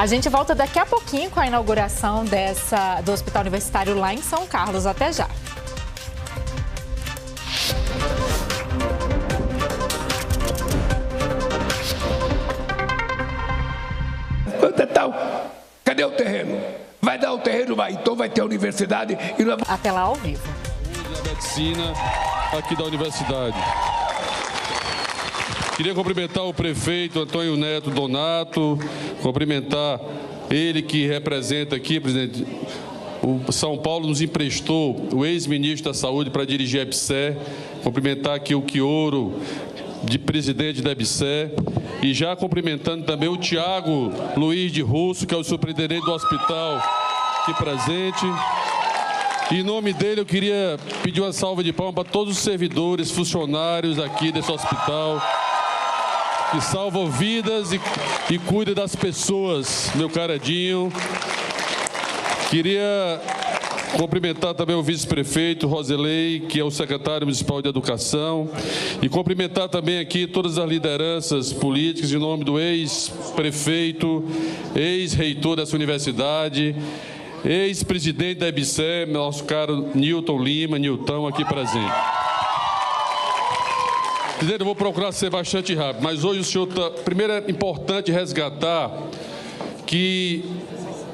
A gente volta daqui a pouquinho com a inauguração do Hospital Universitário lá em São Carlos. Até já. Cadê o terreno? Vai dar o terreno? Vai. Então vai ter a universidade. E nós... Até lá ao vivo. A medicina aqui da universidade. Queria cumprimentar o prefeito Antônio Neto Donato, cumprimentar ele que representa aqui, presidente. O São Paulo nos emprestou o ex-ministro da Saúde para dirigir a EBSER, cumprimentar aqui o Quioro, de presidente da EBSER, e já cumprimentando também o Tiago Luiz de Russo, que é o superintendente do hospital aqui presente. Em nome dele, eu queria pedir uma salva de palmas para todos os servidores, funcionários aqui desse hospital, que salvam vidas e cuidam das pessoas, meu caro Edinho. Queria cumprimentar também o vice-prefeito Roselei, que é o secretário municipal de Educação, e cumprimentar também aqui todas as lideranças políticas, em nome do ex-prefeito, ex-reitor dessa universidade, ex-presidente da EBSER, nosso caro Nilton Lima, Nilton, aqui presente. Presidente, eu vou procurar ser bastante rápido, mas hoje o senhor está... Primeiro é importante resgatar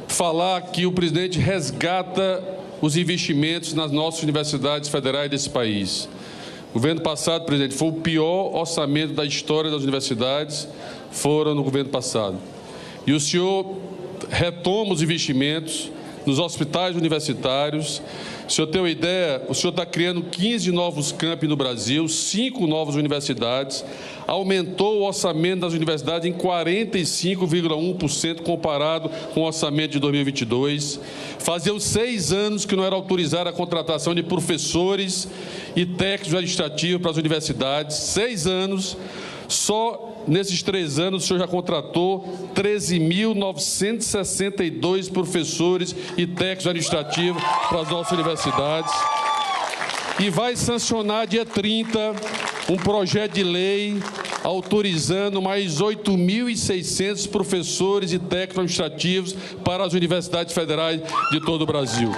falar que o presidente resgata os investimentos nas nossas universidades federais desse país. O governo passado, presidente, foi o pior orçamento da história das universidades, foram no governo passado. E o senhor retoma os investimentos nos hospitais universitários. O senhor tem uma ideia, o senhor está criando 15 novos campi no Brasil, 5 novas universidades, aumentou o orçamento das universidades em 45,1% comparado com o orçamento de 2022. Faziam 6 anos que não era autorizada a contratação de professores e técnicos administrativos para as universidades, 6 anos. Só nesses 3 anos o senhor já contratou 13.962 professores e técnicos administrativos para as nossas universidades. E vai sancionar dia 30 um projeto de lei autorizando mais 8.600 professores e técnicos administrativos para as universidades federais de todo o Brasil.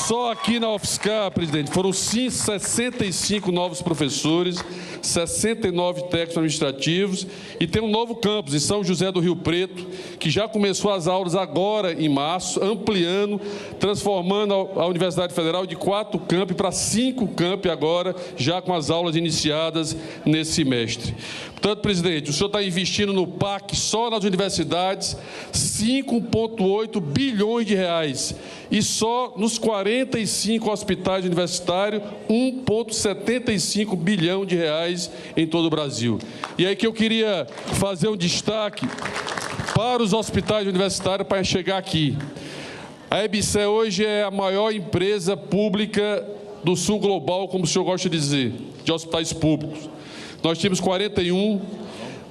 Só aqui na UFSCar, presidente, foram 65 novos professores, 69 técnicos administrativos e tem um novo campus em São José do Rio Preto, que já começou as aulas agora em março, ampliando, transformando a Universidade Federal de 4 campi para 5 campi agora, já com as aulas iniciadas nesse semestre. Portanto, presidente, o senhor está investindo no PAC, só nas universidades, 5,8 bilhões de reais. E só nos 45 hospitais universitários, 1,75 bilhão de reais em todo o Brasil. E aí que eu queria fazer um destaque para os hospitais universitários para chegar aqui. A EBSER hoje é a maior empresa pública do sul global, como o senhor gosta de dizer, de hospitais públicos. Nós tínhamos 41,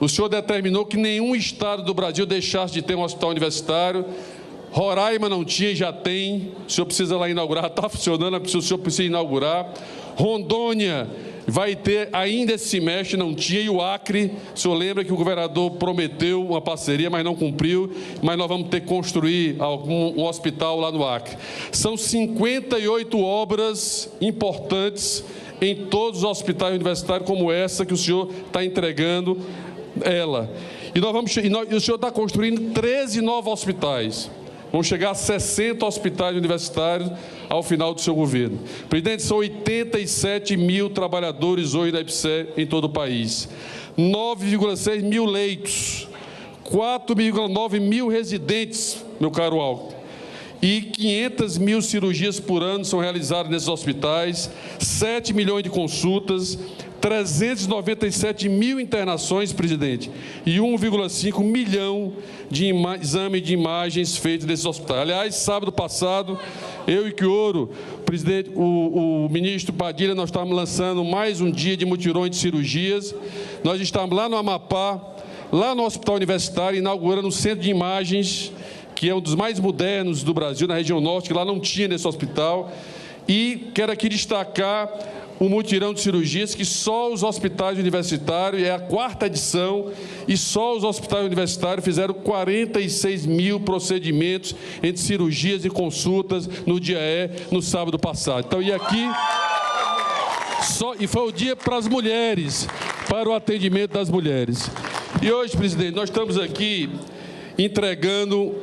o senhor determinou que nenhum estado do Brasil deixasse de ter um hospital universitário. Roraima não tinha e já tem, o senhor precisa lá inaugurar, está funcionando, o senhor precisa inaugurar. Rondônia vai ter ainda esse semestre, não tinha, e o Acre, o senhor lembra que o governador prometeu uma parceria, mas não cumpriu, mas nós vamos ter que construir um hospital lá no Acre. São 58 obras importantes em todos os hospitais universitários, como essa que o senhor está entregando ela. E o senhor está construindo 13 novos hospitais. Vão chegar a 60 hospitais universitários ao final do seu governo. Presidente, são 87 mil trabalhadores hoje da EBSER em todo o país. 9,6 mil leitos, 4,9 mil residentes, meu caro Alckmin. E 500 mil cirurgias por ano são realizadas nesses hospitais, 7 milhões de consultas, 397 mil internações, presidente, e 1,5 milhão de exames de imagens feitos nesses hospitais. Aliás, sábado passado, eu e Quioro, presidente, o ministro Padilha, nós estávamos lançando mais um dia de mutirões de cirurgias. Nós estávamos lá no Amapá, lá no Hospital Universitário, inaugurando um centro de imagens, que é um dos mais modernos do Brasil, na região norte, que lá não tinha nesse hospital. E quero aqui destacar um mutirão de cirurgias que só os hospitais universitários, é a 4ª edição, e só os hospitais universitários fizeram 46 mil procedimentos entre cirurgias e consultas no dia no sábado passado. Então, e aqui, e foi o dia para as mulheres, para o atendimento das mulheres. E hoje, presidente, nós estamos aqui entregando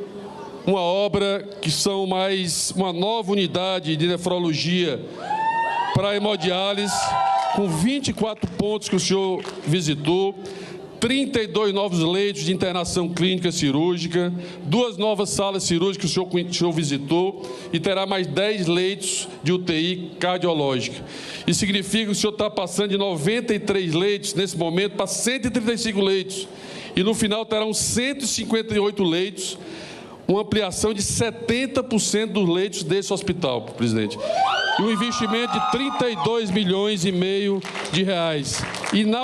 uma obra que são mais uma nova unidade de nefrologia para hemodiálise, com 24 pontos que o senhor visitou, 32 novos leitos de internação clínica cirúrgica, 2 novas salas cirúrgicas que o senhor visitou e terá mais 10 leitos de UTI cardiológica. Isso significa que o senhor está passando de 93 leitos nesse momento para 135 leitos e no final terão 158 leitos, uma ampliação de 70% dos leitos desse hospital, presidente. E um investimento de 32 milhões e meio de reais. E na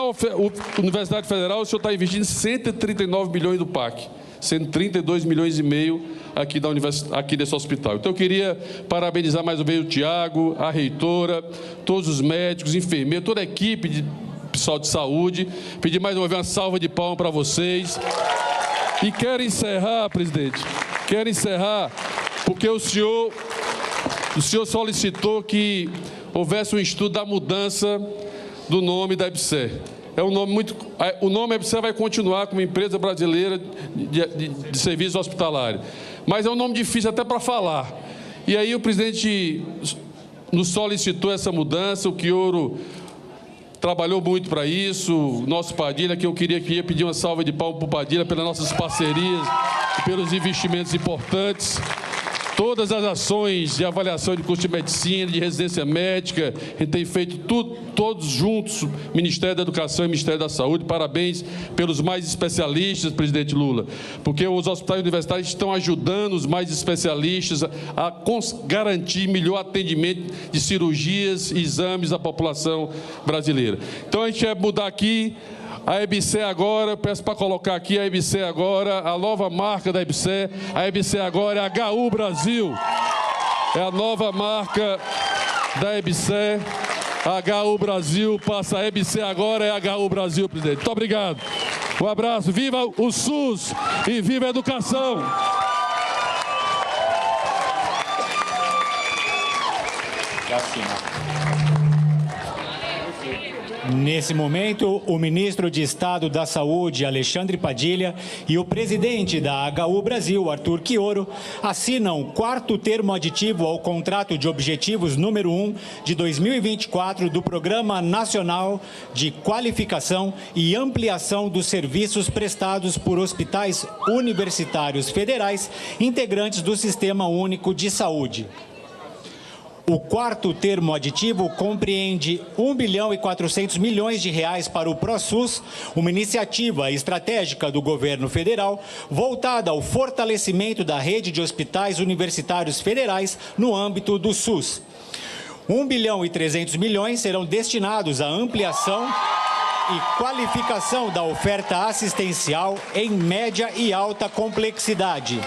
Universidade Federal, o senhor está investindo 139 milhões do PAC, sendo 32 milhões e meio aqui desse hospital. Então, eu queria parabenizar mais uma vez o Tiago, a reitora, todos os médicos, enfermeiros, toda a equipe de pessoal de saúde. Pedir mais uma vez uma salva de palmas para vocês. E quero encerrar, presidente, porque o senhor solicitou que houvesse um estudo da mudança do nome da EBSER. O nome EBSER vai continuar como empresa brasileira de serviço hospitalário, mas é um nome difícil até para falar. E aí o presidente nos solicitou essa mudança, o Quioro trabalhou muito para isso, o nosso Padilha, que eu queria pedir uma salva de palmas para o Padilha pelas nossas parcerias e pelos investimentos importantes. Todas as ações de avaliação de custo de medicina, de residência médica, a gente tem feito tudo, todos juntos, Ministério da Educação e Ministério da Saúde. Parabéns pelos mais especialistas, presidente Lula, porque os hospitais universitários estão ajudando os mais especialistas a garantir melhor atendimento de cirurgias e exames à população brasileira. Então, a gente vai mudar aqui a EBSER agora, peço para colocar aqui a EBSER agora, a nova marca da EBSER. A EBSER agora é HU Brasil. É a nova marca da EBSER. HU Brasil passa a EBSER agora, é HU Brasil, presidente. Muito obrigado. Um abraço. Viva o SUS e viva a educação. Nesse momento, o ministro de Estado da Saúde, Alexandre Padilha, e o presidente da HU Brasil, Arthur Quioro, assinam o 4º termo aditivo ao contrato de objetivos número 1 de 2024 do Programa Nacional de Qualificação e Ampliação dos Serviços prestados por hospitais universitários federais integrantes do Sistema Único de Saúde. O 4º termo aditivo compreende 1 bilhão e 400 milhões de reais para o ProSUS, uma iniciativa estratégica do governo federal voltada ao fortalecimento da rede de hospitais universitários federais no âmbito do SUS. 1 bilhão e 300 milhões serão destinados à ampliação e qualificação da oferta assistencial em média e alta complexidade.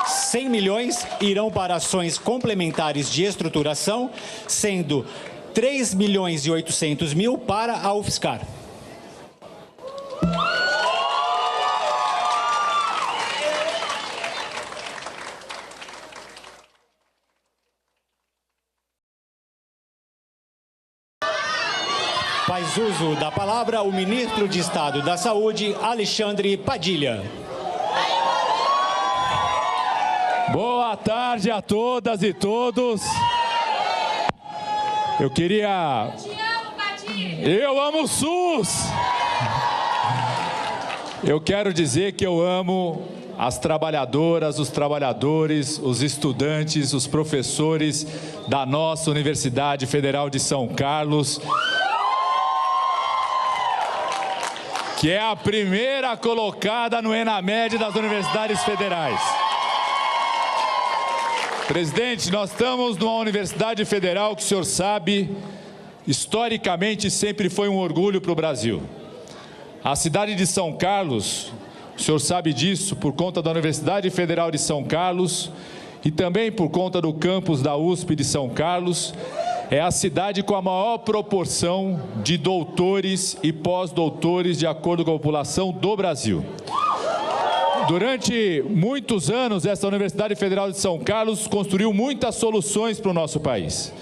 100 milhões irão para ações complementares de estruturação, sendo 3 milhões e 800 mil para a UFSCar. Faz uso da palavra o ministro de Estado da Saúde, Alexandre Padilha. Boa tarde a todas e todos. Eu queria... Eu amo o SUS! Eu quero dizer que eu amo as trabalhadoras, os trabalhadores, os estudantes, os professores da nossa Universidade Federal de São Carlos, que é a primeira colocada no ENAMED das universidades federais. Presidente, nós estamos numa universidade federal que o senhor sabe, historicamente sempre foi um orgulho para o Brasil. A cidade de São Carlos, o senhor sabe disso, por conta da Universidade Federal de São Carlos e também por conta do campus da USP de São Carlos, é a cidade com a maior proporção de doutores e pós-doutores de acordo com a população do Brasil. Durante muitos anos, essa Universidade Federal de São Carlos construiu muitas soluções para o nosso país.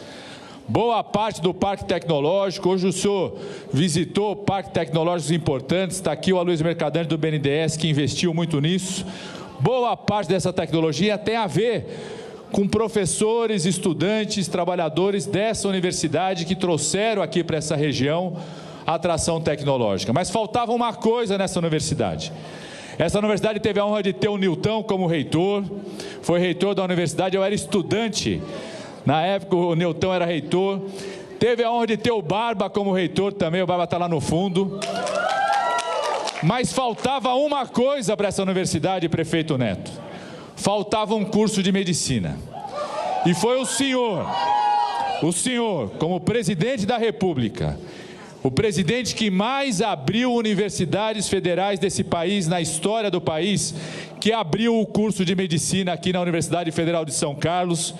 Boa parte do Parque Tecnológico, hoje o senhor visitou parques tecnológicos importantes, está aqui o Aloysio Mercadante do BNDES, que investiu muito nisso. Boa parte dessa tecnologia tem a ver com professores, estudantes, trabalhadores dessa universidade que trouxeram aqui para essa região a atração tecnológica. Mas faltava uma coisa nessa universidade. Essa universidade teve a honra de ter o Nilton como reitor, foi reitor da universidade, eu era estudante. Na época o Nilton era reitor, teve a honra de ter o Barba como reitor também, o Barba está lá no fundo. Mas faltava uma coisa para essa universidade, prefeito Neto. Faltava um curso de medicina. E foi o senhor, como presidente da República, o presidente que mais abriu universidades federais desse país, na história do país, que abriu o curso de medicina aqui na Universidade Federal de São Carlos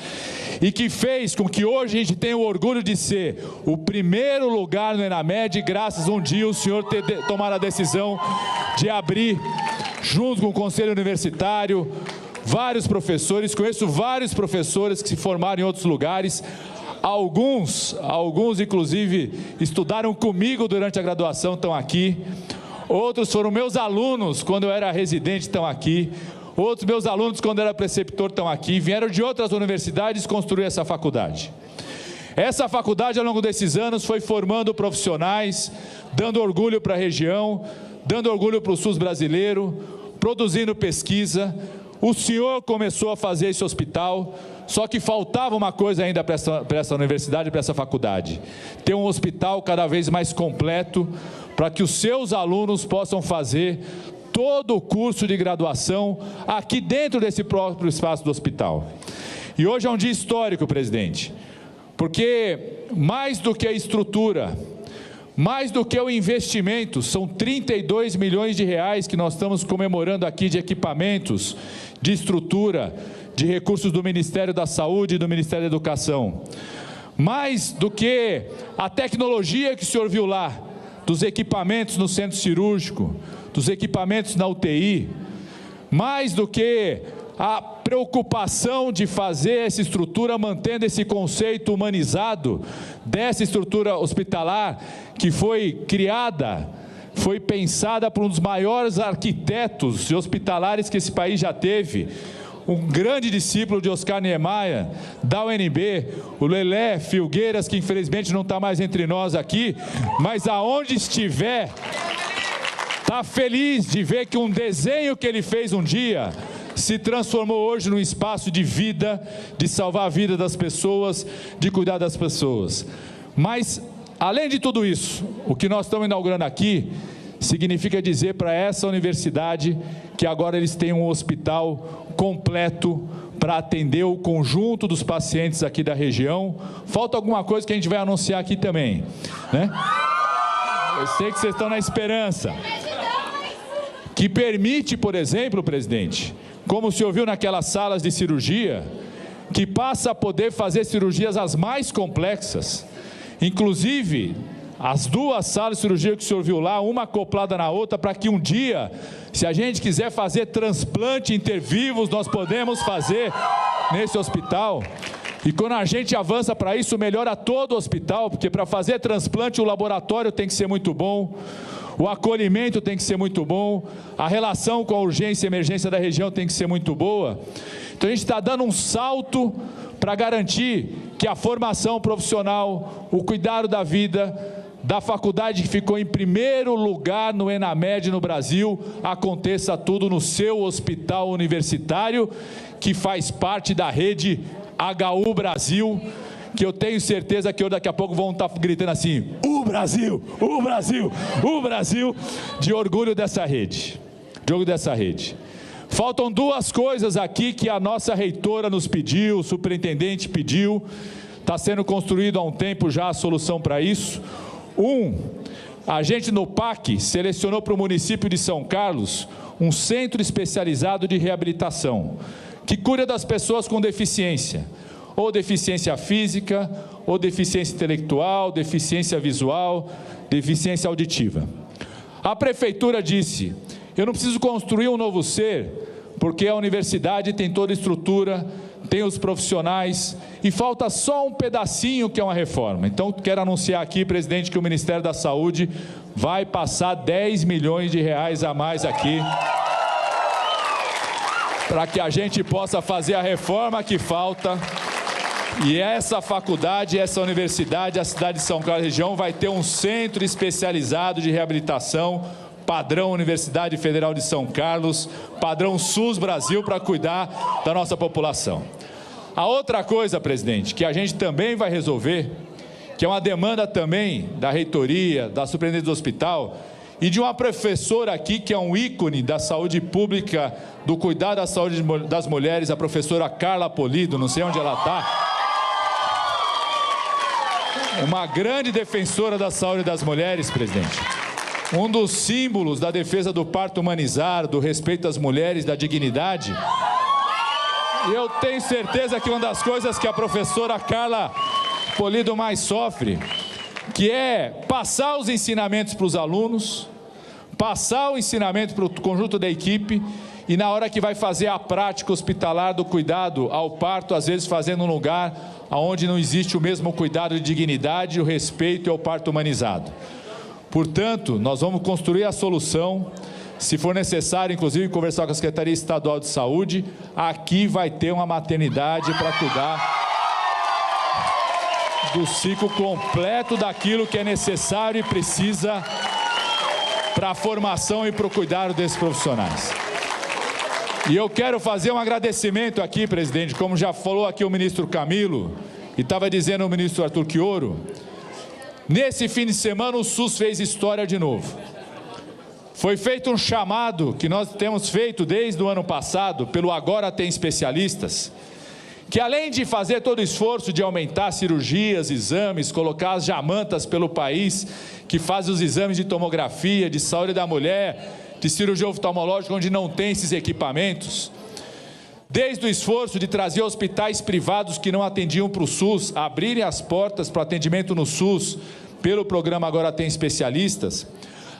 e que fez com que hoje a gente tenha o orgulho de ser o primeiro lugar no ENAMED, graças a um dia o senhor ter tomado a decisão de abrir, junto com o Conselho Universitário, vários professores. Conheço vários professores que se formaram em outros lugares. Alguns inclusive estudaram comigo durante a graduação, estão aqui. Outros foram meus alunos quando eu era residente, estão aqui. Outros meus alunos quando eu era preceptor estão aqui. Vieram de outras universidades construir essa faculdade. Essa faculdade, ao longo desses anos, foi formando profissionais, dando orgulho para a região, dando orgulho para o SUS brasileiro, produzindo pesquisa. O senhor começou a fazer esse hospital, só que faltava uma coisa ainda para essa universidade, para essa faculdade. Ter um hospital cada vez mais completo, para que os seus alunos possam fazer todo o curso de graduação aqui dentro desse próprio espaço do hospital. E hoje é um dia histórico, presidente, porque mais do que a estrutura, mais do que o investimento, são 32 milhões de reais que nós estamos comemorando aqui de equipamentos, de estrutura, de recursos do Ministério da Saúde e do Ministério da Educação. Mais do que a tecnologia que o senhor viu lá, dos equipamentos no centro cirúrgico, dos equipamentos na UTI, mais do que a preocupação de fazer essa estrutura mantendo esse conceito humanizado dessa estrutura hospitalar que foi criada, foi pensada por um dos maiores arquitetos hospitalares que esse país já teve, um grande discípulo de Oscar Niemeyer, da UNB, o Lelé Filgueiras, que infelizmente não está mais entre nós aqui, mas aonde estiver, está feliz de ver que um desenho que ele fez um dia se transformou hoje num espaço de vida, de salvar a vida das pessoas, de cuidar das pessoas. Mas, além de tudo isso, o que nós estamos inaugurando aqui significa dizer para essa universidade que agora eles têm um hospital completo para atender o conjunto dos pacientes aqui da região. Falta alguma coisa que a gente vai anunciar aqui também, né? Eu sei que vocês estão na esperança. Que permite, por exemplo, presidente, como o senhor viu naquelas salas de cirurgia, que passa a poder fazer cirurgias as mais complexas, inclusive as duas salas de cirurgia que o senhor viu lá, uma acoplada na outra, para que um dia, se a gente quiser fazer transplante intervivos, nós podemos fazer nesse hospital. E quando a gente avança para isso, melhora todo o hospital, porque para fazer transplante o laboratório tem que ser muito bom, o acolhimento tem que ser muito bom, a relação com a urgência e emergência da região tem que ser muito boa. Então a gente está dando um salto para garantir que a formação profissional, o cuidado da vida, da faculdade que ficou em primeiro lugar no ENAMED no Brasil, aconteça tudo no seu hospital universitário, que faz parte da rede HU Brasil, que eu tenho certeza que daqui a pouco vão estar gritando assim, o Brasil, o Brasil, o Brasil, de orgulho dessa rede, Faltam duas coisas aqui que a nossa reitora nos pediu, o superintendente pediu, está sendo construído há um tempo já a solução para isso. A gente no PAC selecionou para o município de São Carlos um centro especializado de reabilitação, que cuida das pessoas com deficiência, ou deficiência física, ou deficiência intelectual, deficiência visual, deficiência auditiva. A prefeitura disse: eu não preciso construir um novo ser, porque a universidade tem toda a estrutura, tem os profissionais, e falta só um pedacinho que é uma reforma. Então, quero anunciar aqui, presidente, que o Ministério da Saúde vai passar 10 milhões de reais a mais aqui, para que a gente possa fazer a reforma que falta. E essa faculdade, essa universidade, a cidade de São Carlos região, vai ter um centro especializado de reabilitação, padrão Universidade Federal de São Carlos, padrão SUS Brasil, para cuidar da nossa população. A outra coisa, presidente, que a gente também vai resolver, que é uma demanda também da reitoria, da superintendência do hospital, e de uma professora aqui que é um ícone da saúde pública, do cuidado da saúde das mulheres, a professora Carla Polido, não sei onde ela está, uma grande defensora da saúde das mulheres, presidente. Um dos símbolos da defesa do parto humanizado, do respeito às mulheres, da dignidade. E eu tenho certeza que uma das coisas que a professora Carla Polido mais sofre, que é passar os ensinamentos para os alunos, passar o ensinamento para o conjunto da equipe, e na hora que vai fazer a prática hospitalar do cuidado ao parto, às vezes fazendo um lugar onde não existe o mesmo cuidado de dignidade, o respeito e o parto humanizado. Portanto, nós vamos construir a solução, se for necessário, inclusive, conversar com a Secretaria Estadual de Saúde, aqui vai ter uma maternidade para cuidar do ciclo completo daquilo que é necessário e precisa para a formação e para o cuidado desses profissionais. E eu quero fazer um agradecimento aqui, presidente, como já falou aqui o ministro Camilo, e estava dizendo o ministro Arthur Quioro, nesse fim de semana o SUS fez história de novo. Foi feito um chamado que nós temos feito desde o ano passado, pelo Agora Tem Especialistas, que além de fazer todo o esforço de aumentar cirurgias, exames, colocar as jamantas pelo país, que fazem os exames de tomografia, de saúde da mulher, de cirurgia oftalmológica, onde não tem esses equipamentos, desde o esforço de trazer hospitais privados que não atendiam para o SUS, abrirem as portas para o atendimento no SUS, pelo programa Agora Tem Especialistas,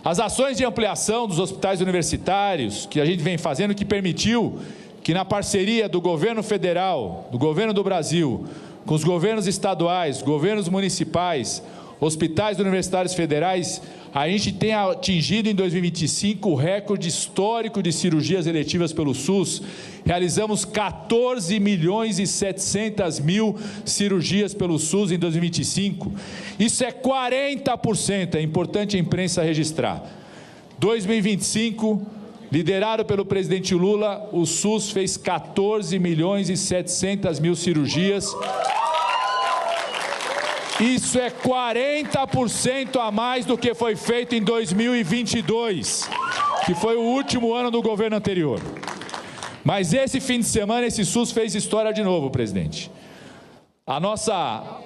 as ações de ampliação dos hospitais universitários, que a gente vem fazendo, que permitiu que na parceria do governo federal, do governo do Brasil, com os governos estaduais, governos municipais, hospitais universitários federais, a gente tem atingido em 2025 o recorde histórico de cirurgias eletivas pelo SUS. Realizamos 14 milhões e 700 mil cirurgias pelo SUS em 2025. Isso é 40%, é importante a imprensa registrar. 2025, liderado pelo presidente Lula, o SUS fez 14 milhões e 700 mil cirurgias. Isso é 40% a mais do que foi feito em 2022, que foi o último ano do governo anterior. Mas esse fim de semana, esse SUS fez história de novo, presidente. A nossa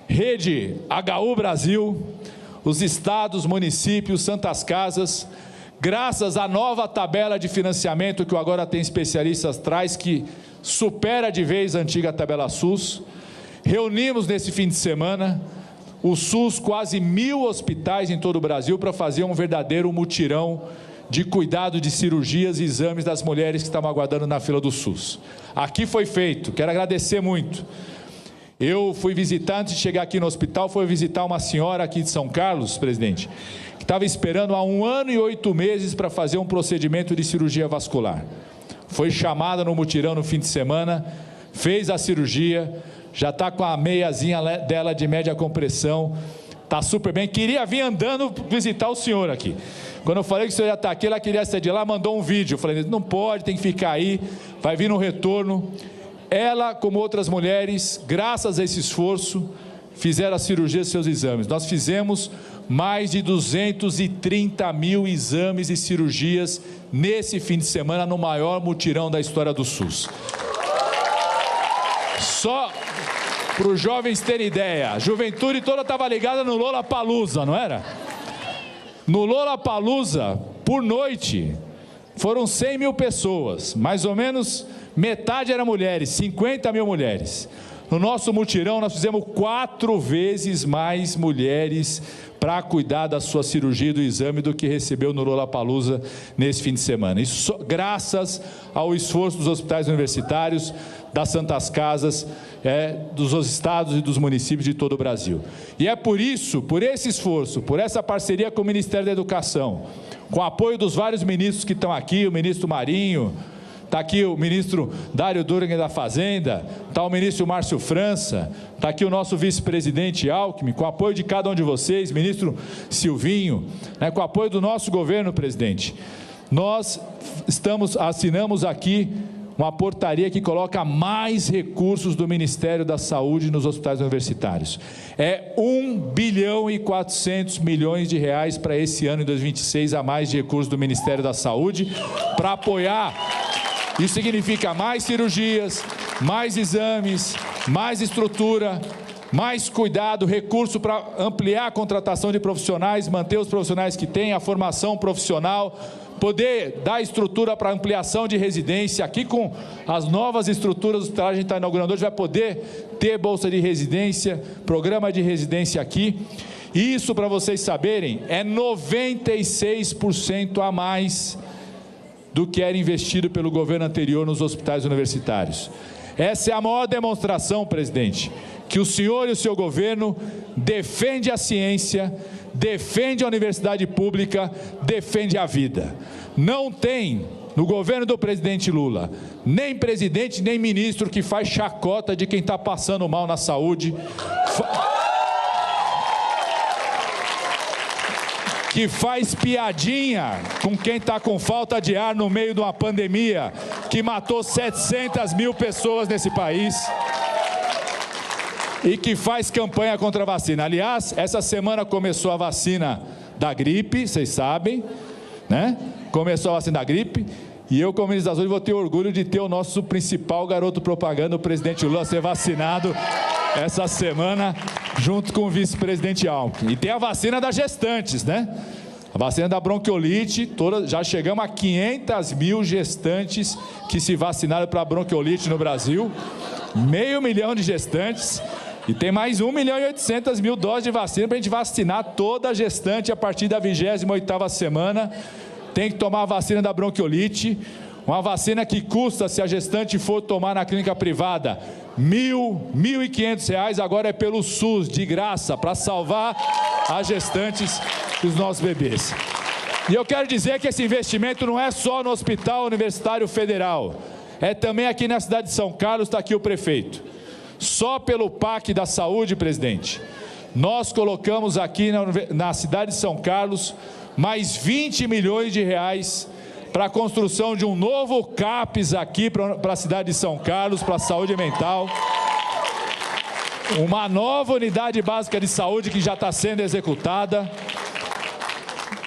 rede HU Brasil, os estados, municípios, santas casas, graças à nova tabela de financiamento que o Agora Tem Especialistas traz, que supera de vez a antiga tabela SUS, reunimos nesse fim de semana o SUS, quase 1.000 hospitais em todo o Brasil, para fazer um verdadeiro mutirão de cuidado de cirurgias e exames das mulheres que estavam aguardando na fila do SUS. Aqui foi feito, quero agradecer muito. Eu fui visitar, antes de chegar aqui no hospital, fui visitar uma senhora aqui de São Carlos, presidente, que estava esperando há 1 ano e 8 meses para fazer um procedimento de cirurgia vascular. Foi chamada no mutirão no fim de semana, fez a cirurgia, já está com a meiazinha dela de média compressão, está super bem. Queria vir andando visitar o senhor aqui. Quando eu falei que o senhor já está aqui, ela queria sair de lá, mandou um vídeo. Eu falei, não pode, tem que ficar aí, vai vir no retorno. Ela, como outras mulheres, graças a esse esforço, fizeram a cirurgia e seus exames. Nós fizemos mais de 230 mil exames e cirurgias nesse fim de semana, no maior mutirão da história do SUS. Só para os jovens terem ideia, a juventude toda estava ligada no Lollapalooza, não era? No Lollapalooza, por noite, foram 100 mil pessoas, mais ou menos metade eram mulheres, 50 mil mulheres. No nosso mutirão, nós fizemos 4 vezes mais mulheres para cuidar da sua cirurgia e do exame do que recebeu no Lollapalooza nesse fim de semana. Isso graças ao esforço dos hospitais universitários, das Santas Casas, dos estados e dos municípios de todo o Brasil. E é por isso, por esse esforço, por essa parceria com o Ministério da Educação, com o apoio dos vários ministros que estão aqui, o ministro Marinho, está aqui o ministro Dário Dürger da Fazenda, está o ministro Márcio França, está aqui o nosso vice-presidente Alckmin, com o apoio de cada um de vocês, ministro Silvinho, com o apoio do nosso governo, presidente. Nós assinamos aqui uma portaria que coloca mais recursos do Ministério da Saúde nos hospitais universitários. É 1 bilhão e 400 milhões de reais para esse ano, em 2026, a mais de recursos do Ministério da Saúde, para apoiar. Isso significa mais cirurgias, mais exames, mais estrutura, mais cuidado, recurso para ampliar a contratação de profissionais, manter os profissionais que têm, a formação profissional, poder dar estrutura para ampliação de residência. Aqui com as novas estruturas do hospital, a gente está inaugurando hoje, vai poder ter bolsa de residência, programa de residência aqui. Isso, para vocês saberem, é 96% a mais do que era investido pelo governo anterior nos hospitais universitários. Essa é a maior demonstração, presidente, que o senhor e o seu governo defende a ciência, defende a universidade pública, defende a vida. Não tem, no governo do presidente Lula, nem presidente, nem ministro que faz chacota de quem está passando mal na saúde, que faz piadinha com quem está com falta de ar no meio de uma pandemia que matou 700 mil pessoas nesse país e que faz campanha contra a vacina. Aliás, essa semana começou a vacina da gripe, vocês sabem, né? Começou a vacina da gripe e eu, como ministro da Saúde, vou ter orgulho de ter o nosso principal garoto propaganda, o presidente Lula, ser vacinado essa semana, junto com o vice-presidente Alckmin. E tem a vacina das gestantes, né? A vacina da bronquiolite, já chegamos a 500 mil gestantes que se vacinaram para a bronquiolite no Brasil, 500 mil de gestantes, e tem mais 1.800.000 doses de vacina para a gente vacinar toda a gestante a partir da 28ª semana. Tem que tomar a vacina da bronquiolite, uma vacina que custa, se a gestante for tomar na clínica privada, R$1.500, agora é pelo SUS, de graça, para salvar as gestantes dos nossos bebês. E eu quero dizer que esse investimento não é só no Hospital Universitário Federal, é também aqui na cidade de São Carlos, está aqui o prefeito. Só pelo PAC da Saúde, presidente, nós colocamos aqui na cidade de São Carlos mais 20 milhões de reais para a construção de um novo CAPS aqui para a cidade de São Carlos, para a saúde mental. Uma nova unidade básica de saúde que já está sendo executada.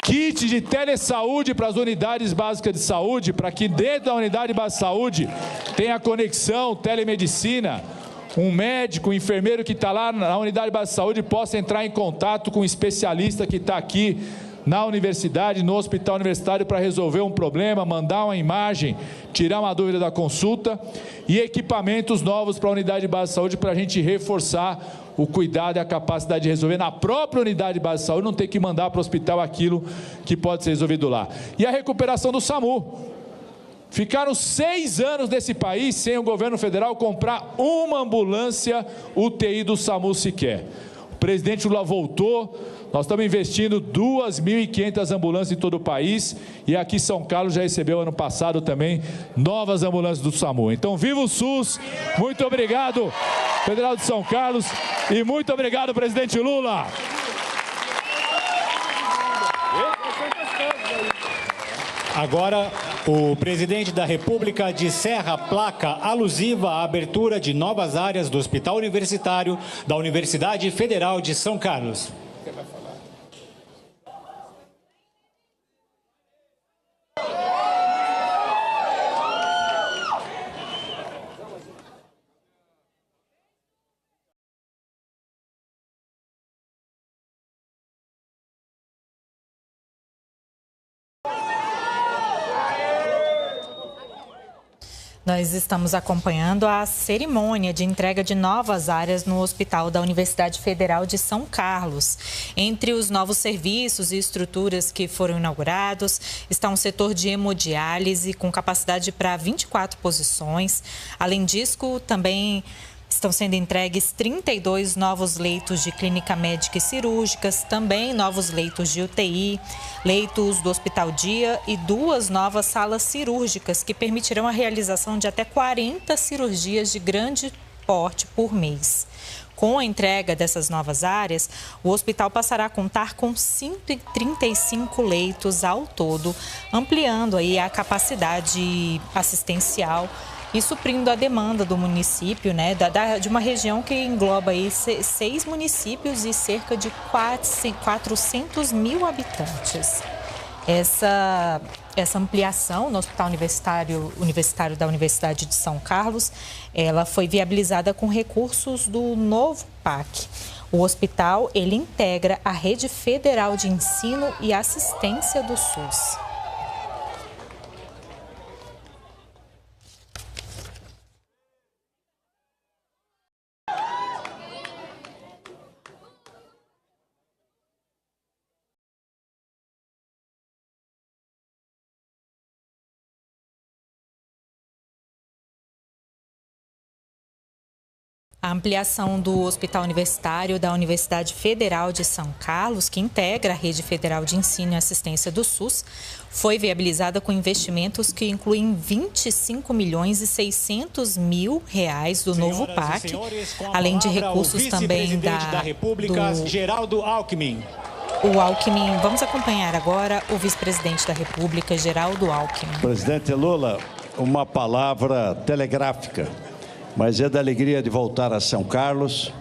Kit de telesaúde para as unidades básicas de saúde, para que dentro da unidade básica de saúde tenha conexão, telemedicina. Um médico, um enfermeiro que está lá na unidade básica de saúde possa entrar em contato com um especialista que está aqui na universidade, no hospital universitário, para resolver um problema, mandar uma imagem, tirar uma dúvida da consulta, e equipamentos novos para a unidade de base de saúde, para a gente reforçar o cuidado e a capacidade de resolver na própria unidade de base de saúde, não ter que mandar para o hospital aquilo que pode ser resolvido lá. E a recuperação do SAMU. Ficaram 6 anos nesse país sem o governo federal comprar uma ambulância UTI do SAMU sequer. O presidente Lula voltou, nós estamos investindo 2.500 ambulâncias em todo o país, e aqui São Carlos já recebeu ano passado também novas ambulâncias do SAMU. Então, viva o SUS, muito obrigado, Federal de São Carlos, e muito obrigado, presidente Lula. Agora, o presidente da República descerra a placa alusiva à abertura de novas áreas do Hospital Universitário da Universidade Federal de São Carlos. Nós estamos acompanhando a cerimônia de entrega de novas áreas no Hospital da Universidade Federal de São Carlos. Entre os novos serviços e estruturas que foram inaugurados está um setor de hemodiálise com capacidade para 24 posições. Além disso, também estão sendo entregues 32 novos leitos de clínica médica e cirúrgicas, também novos leitos de UTI, leitos do Hospital Dia e 2 novas salas cirúrgicas que permitirão a realização de até 40 cirurgias de grande porte por mês. Com a entrega dessas novas áreas, o hospital passará a contar com 135 leitos ao todo, ampliando aí a capacidade assistencial e suprindo a demanda do município, né, de uma região que engloba aí 6 municípios e cerca de 400 mil habitantes. Essa ampliação no Hospital Universitário da Universidade de São Carlos, ela foi viabilizada com recursos do novo PAC. O hospital, ele integra a Rede Federal de Ensino e Assistência do SUS. A ampliação do Hospital Universitário da Universidade Federal de São Carlos, que integra a Rede Federal de Ensino e Assistência do SUS, foi viabilizada com investimentos que incluem 25 milhões e 600 mil reais do novo PAC, além de recursos também da República, Geraldo Alckmin. O Alckmin, vamos acompanhar agora o vice-presidente da República, Geraldo Alckmin. Presidente Lula, uma palavra telegráfica. Mas é da alegria de voltar a São Carlos,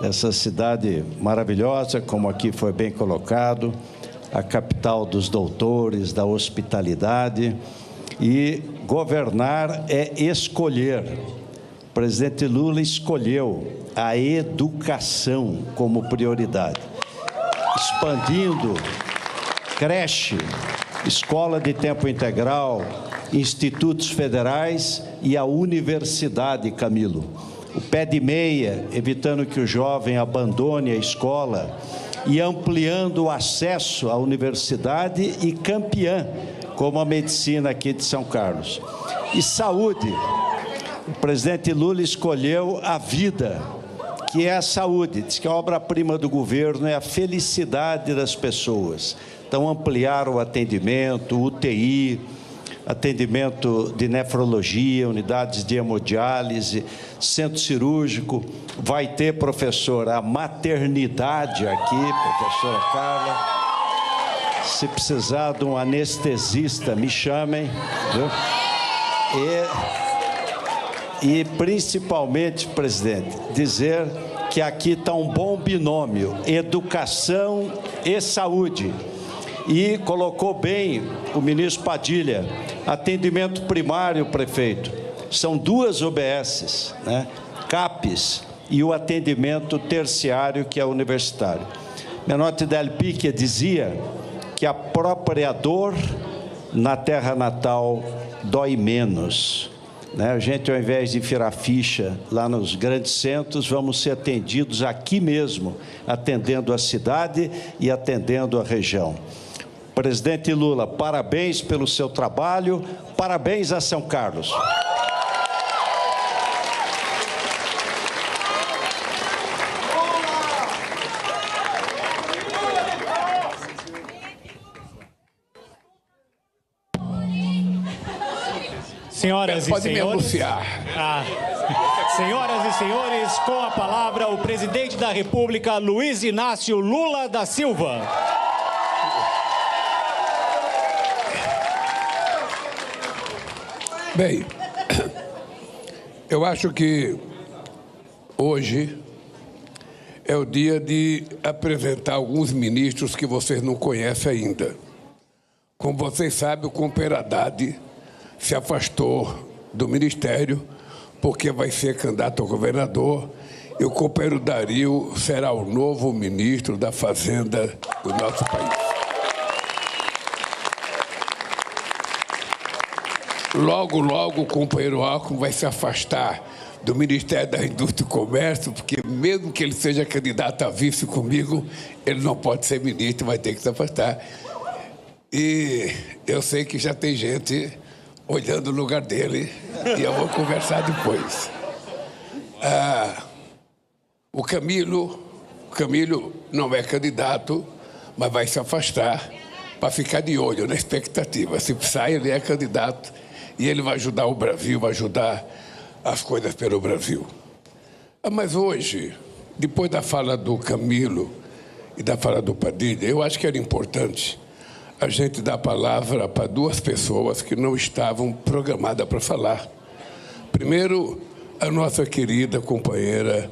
essa cidade maravilhosa, como aqui foi bem colocado, a capital dos doutores, da hospitalidade. E governar é escolher. O presidente Lula escolheu a educação como prioridade, expandindo creche, escola de tempo integral, institutos federais e a universidade, Camilo. O pé de meia, evitando que o jovem abandone a escola e ampliando o acesso à universidade e campeã, como a medicina aqui de São Carlos. E saúde. O presidente Lula escolheu a vida, que é a saúde. Diz que a obra-prima do governo é a felicidade das pessoas. Então, ampliar o atendimento, UTI, atendimento de nefrologia, unidades de hemodiálise, centro cirúrgico. Vai ter, professor, a maternidade aqui, professora Carla. Se precisar de um anestesista, me chamem. Viu? E principalmente, presidente, dizer que aqui está um bom binômio, educação e saúde. E colocou bem o ministro Padilha, atendimento primário, prefeito. São 2 UBSs, né? CAPES e o atendimento terciário, que é universitário. Menotti Del Picchia dizia que a própria dor na terra natal dói menos. Né? A gente, ao invés de virar ficha lá nos grandes centros, vamos ser atendidos aqui mesmo, atendendo a cidade e atendendo a região. Presidente Lula, parabéns pelo seu trabalho, parabéns a São Carlos. Senhoras e senhores, senhoras e senhores, com a palavra o presidente da República, Luiz Inácio Lula da Silva. Bem, eu acho que hoje é o dia de apresentar alguns ministros que vocês não conhecem ainda. Como vocês sabem, o companheiro Haddad se afastou do ministério porque vai ser candidato a governador e o companheiro Dario será o novo ministro da Fazenda do nosso país. logo, logo o companheiro Alckmin vai se afastar do Ministério da Indústria e Comércio, porque mesmo que ele seja candidato a vice comigo, ele não pode ser ministro, vai ter que se afastar. E eu sei que já tem gente olhando o lugar dele, e eu vou conversar depois. O Camilo não é candidato, mas vai se afastar para ficar de olho na expectativa. Se sai, ele é candidato e ele vai ajudar o Brasil, vai ajudar as coisas pelo Brasil. Mas hoje, depois da fala do Camilo e da fala do Padilha, eu acho que era importante a gente dar a palavra para duas pessoas que não estavam programadas para falar. Primeiro, a nossa querida companheira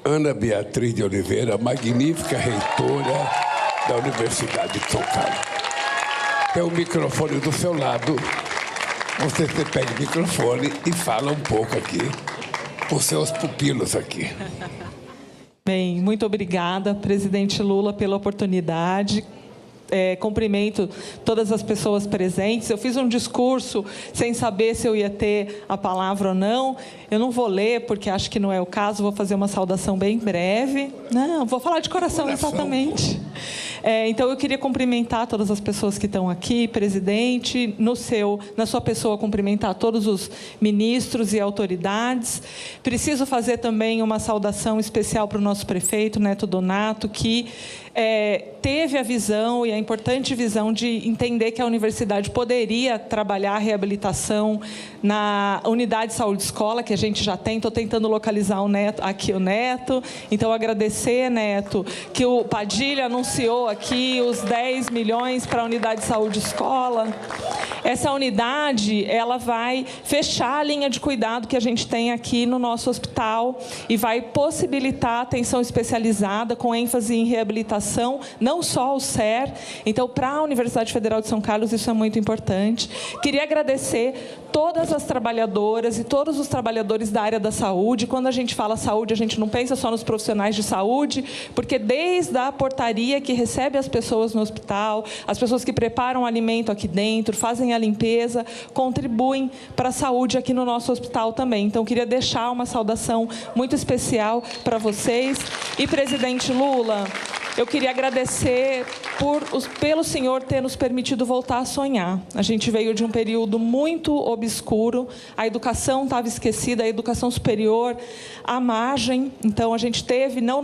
Ana Beatriz de Oliveira, magnífica reitora da Universidade de São Carlos. Tem o microfone do seu lado, você pega o microfone e fala um pouco aqui, os seus pupilos aqui. Bem, muito obrigada, presidente Lula, pela oportunidade. Cumprimento todas as pessoas presentes. Eu fiz um discurso sem saber se eu ia ter a palavra ou não. Eu não vou ler, porque acho que não é o caso. Vou fazer uma saudação bem breve. Não, vou falar de coração, exatamente. Então, eu queria cumprimentar todas as pessoas que estão aqui, presidente, na sua pessoa, cumprimentar todos os ministros e autoridades. Preciso fazer também uma saudação especial para o nosso prefeito, Neto Donato, que teve a visão, e a importante visão, de entender que a universidade poderia trabalhar a reabilitação na unidade de saúde escola, que a gente já tem. Estou tentando localizar o Neto. Então, agradecer, Neto, que o Padilha anunciou aqui os 10 milhões para a unidade de saúde escola. Essa unidade, ela vai fechar a linha de cuidado que a gente tem aqui no nosso hospital e vai possibilitar atenção especializada com ênfase em reabilitação, não só o SER. Então, para a Universidade Federal de São Carlos, isso é muito importante. Queria agradecer todas as trabalhadoras e todos os trabalhadores da área da saúde. Quando a gente fala saúde, a gente não pensa só nos profissionais de saúde, porque desde a portaria que recebe as pessoas no hospital, as pessoas que preparam o alimento aqui dentro, fazem a limpeza, contribuem para a saúde aqui no nosso hospital também. Então, queria deixar uma saudação muito especial para vocês. E, presidente Lula, eu queria agradecer pelo senhor ter nos permitido voltar a sonhar. A gente veio de um período muito obscuro, a educação estava esquecida, a educação superior à margem. Então, a gente teve não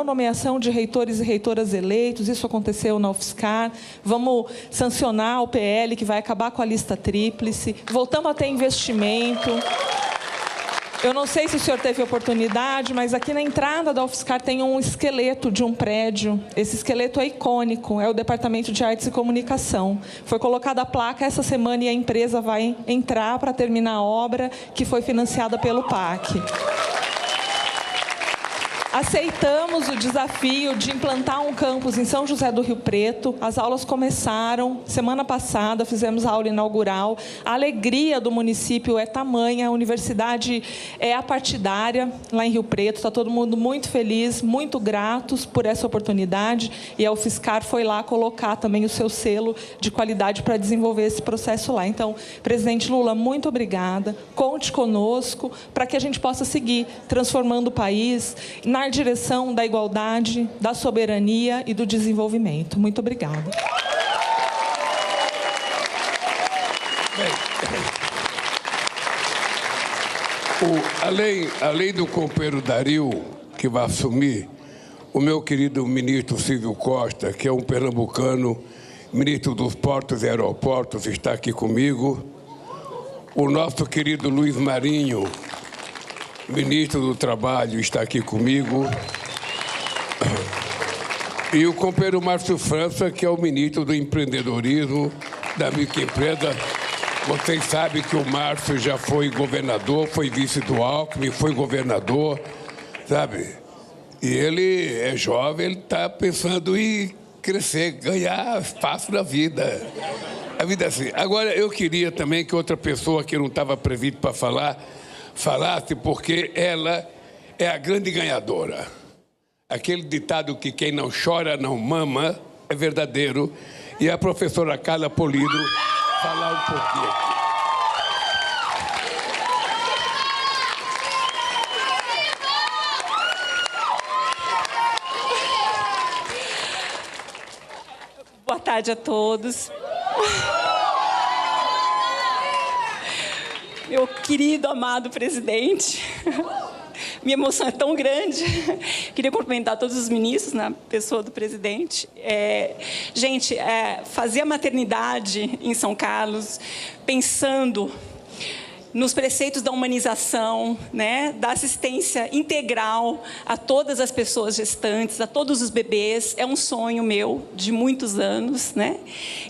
nomeação de reitores e reitoras eleitos, isso aconteceu na UFSCar. Vamos sancionar o PL, que vai acabar com a lista tríplice. Voltamos a ter investimento. Eu não sei se o senhor teve oportunidade, mas aqui na entrada da UFSCar tem um esqueleto de um prédio. Esse esqueleto é icônico, é o Departamento de Artes e Comunicação. Foi colocada a placa essa semana e a empresa vai entrar para terminar a obra, que foi financiada pelo PAC. Aceitamos o desafio de implantar um campus em São José do Rio Preto. As aulas começaram semana passada, fizemos a aula inaugural. A alegria do município é tamanha, a universidade é apartidária lá em Rio Preto. Está todo mundo muito feliz, muito gratos por essa oportunidade. E a UFSCar foi lá colocar também o seu selo de qualidade para desenvolver esse processo lá. Então, presidente Lula, muito obrigada. Conte conosco para que a gente possa seguir transformando o país na direção da igualdade, da soberania e do desenvolvimento. Muito obrigada. Além do companheiro Dario, que vai assumir, o meu querido ministro Silvio Costa, que é um pernambucano, ministro dos Portos e Aeroportos, está aqui comigo. O nosso querido Luiz Marinho, ministro do Trabalho, está aqui comigo. E o companheiro Márcio França, que é o ministro do Empreendedorismo, da microempresa. Vocês sabem que o Márcio já foi governador, foi vice do Alckmin, foi governador, sabe? E ele é jovem, ele está pensando em crescer, ganhar espaço na vida. A vida é assim. Agora, eu queria também que outra pessoa que não estava prevista para falasse, porque ela é a grande ganhadora. Aquele ditado que quem não chora não mama é verdadeiro. E a professora Carla Polido falar um pouquinho aqui. tarde a todos. Meu querido, amado presidente, minha emoção é tão grande. Queria cumprimentar todos os ministros na pessoa do presidente. Gente, fazer a maternidade em São Carlos, pensando nos preceitos da humanização, né, da assistência integral a todas as pessoas gestantes, a todos os bebês, é um sonho meu de muitos anos, né?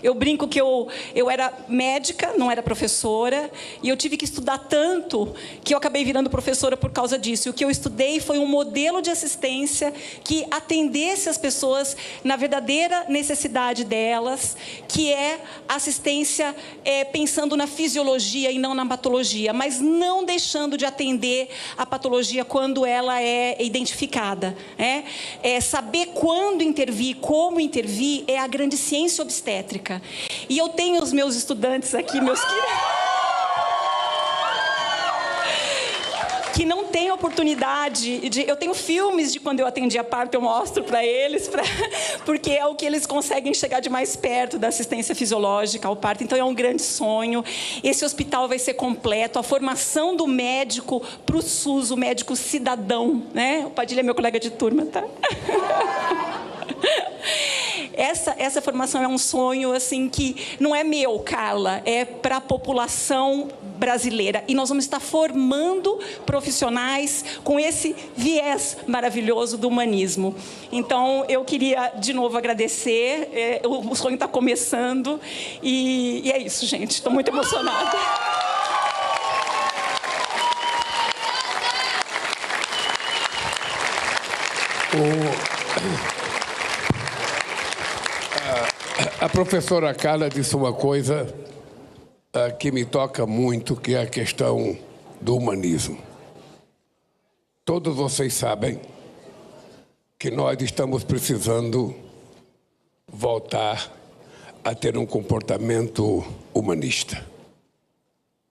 Eu brinco que eu era médica, não era professora, e eu tive que estudar tanto que eu acabei virando professora por causa disso. E o que eu estudei foi um modelo de assistência que atendesse as pessoas na verdadeira necessidade delas, que é assistência pensando na fisiologia e não na patologia, mas não deixando de atender a patologia quando ela é identificada. Saber quando intervir, como intervir, é a grande ciência obstétrica. E eu tenho os meus estudantes aqui, meus queridos, que não têm oportunidade de... Eu tenho filmes de quando eu atendia parto, eu mostro para eles, porque é o que eles conseguem chegar de mais perto da assistência fisiológica ao parto. Então, é um grande sonho. Esse hospital vai ser completo. A formação do médico para o SUS, o médico cidadão, né? O Padilha é meu colega de turma, tá? Essa formação é um sonho assim que não é meu, Carla, é para a população brasileira. E nós vamos estar formando profissionais com esse viés maravilhoso do humanismo. Então, eu queria de novo agradecer. O sonho está começando e é isso, gente. Estou muito emocionada. A professora Carla disse uma coisa que me toca muito, que é a questão do humanismo. Todos vocês sabem que nós estamos precisando voltar a ter um comportamento humanista.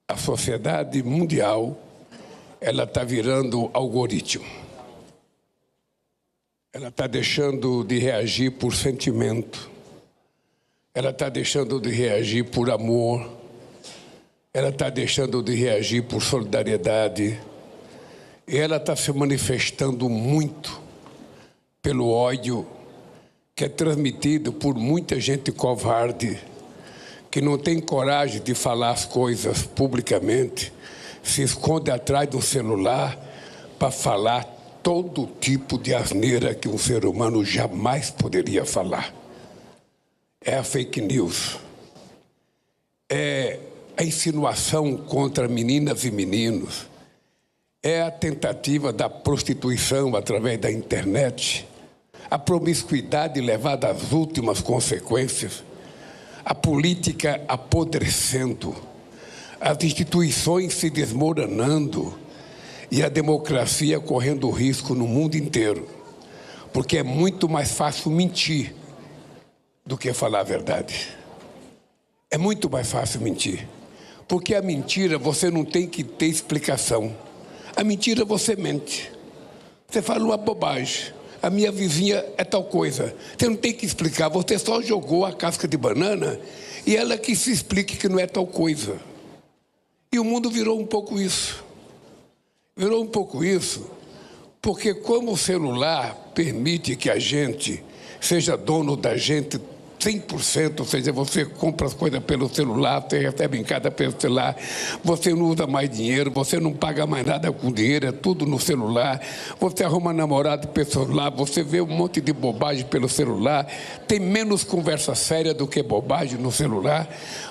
A sociedade mundial, ela está virando algoritmo. Ela está deixando de reagir por sentimento. Ela está deixando de reagir por amor. Ela está deixando de reagir por solidariedade. E ela está se manifestando muito pelo ódio que é transmitido por muita gente covarde, que não tem coragem de falar as coisas publicamente, se esconde atrás do celular para falar todo tipo de asneira que um ser humano jamais poderia falar. É a fake news. É a insinuação contra meninas e meninos. É a tentativa da prostituição através da internet. A promiscuidade levada às últimas consequências. A política apodrecendo. As instituições se desmoronando. E a democracia correndo risco no mundo inteiro. Porque é muito mais fácil mentir do que falar a verdade. É muito mais fácil mentir. Porque a mentira você não tem que ter explicação. A mentira você mente. Você fala uma bobagem. A minha vizinha é tal coisa. Você não tem que explicar. Você só jogou a casca de banana e ela que se explique que não é tal coisa. E o mundo virou um pouco isso. Virou um pouco isso porque como o celular permite que a gente seja dono da gente 100%, ou seja, você compra as coisas pelo celular, você recebe em casa pelo celular, você não usa mais dinheiro, você não paga mais nada com dinheiro, é tudo no celular, você arruma namorado pelo celular, você vê um monte de bobagem pelo celular, tem menos conversa séria do que bobagem no celular,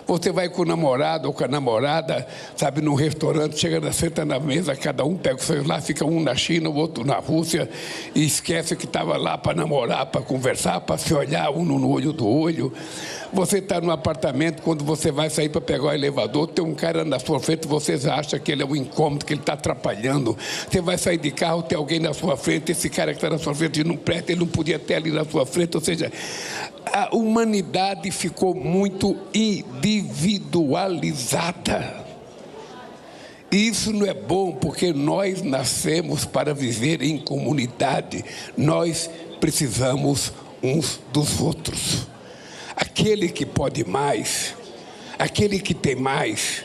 você vai com o namorado ou com a namorada, sabe, num restaurante, chega, senta na mesa, cada um pega o celular, fica um na China, o outro na Rússia, e esquece que estava lá para namorar, para conversar, para se olhar um no olho do outro. Você está no apartamento, quando você vai sair para pegar o elevador, tem um cara na sua frente, você acha que ele é um incômodo, que ele está atrapalhando. Você vai sair de carro, tem alguém na sua frente, esse cara que está na sua frente não presta, ele não podia ter ali na sua frente. Ou seja, a humanidade ficou muito individualizada. E isso não é bom, porque nós nascemos para viver em comunidade. Nós precisamos uns dos outros. Aquele que pode mais, aquele que tem mais,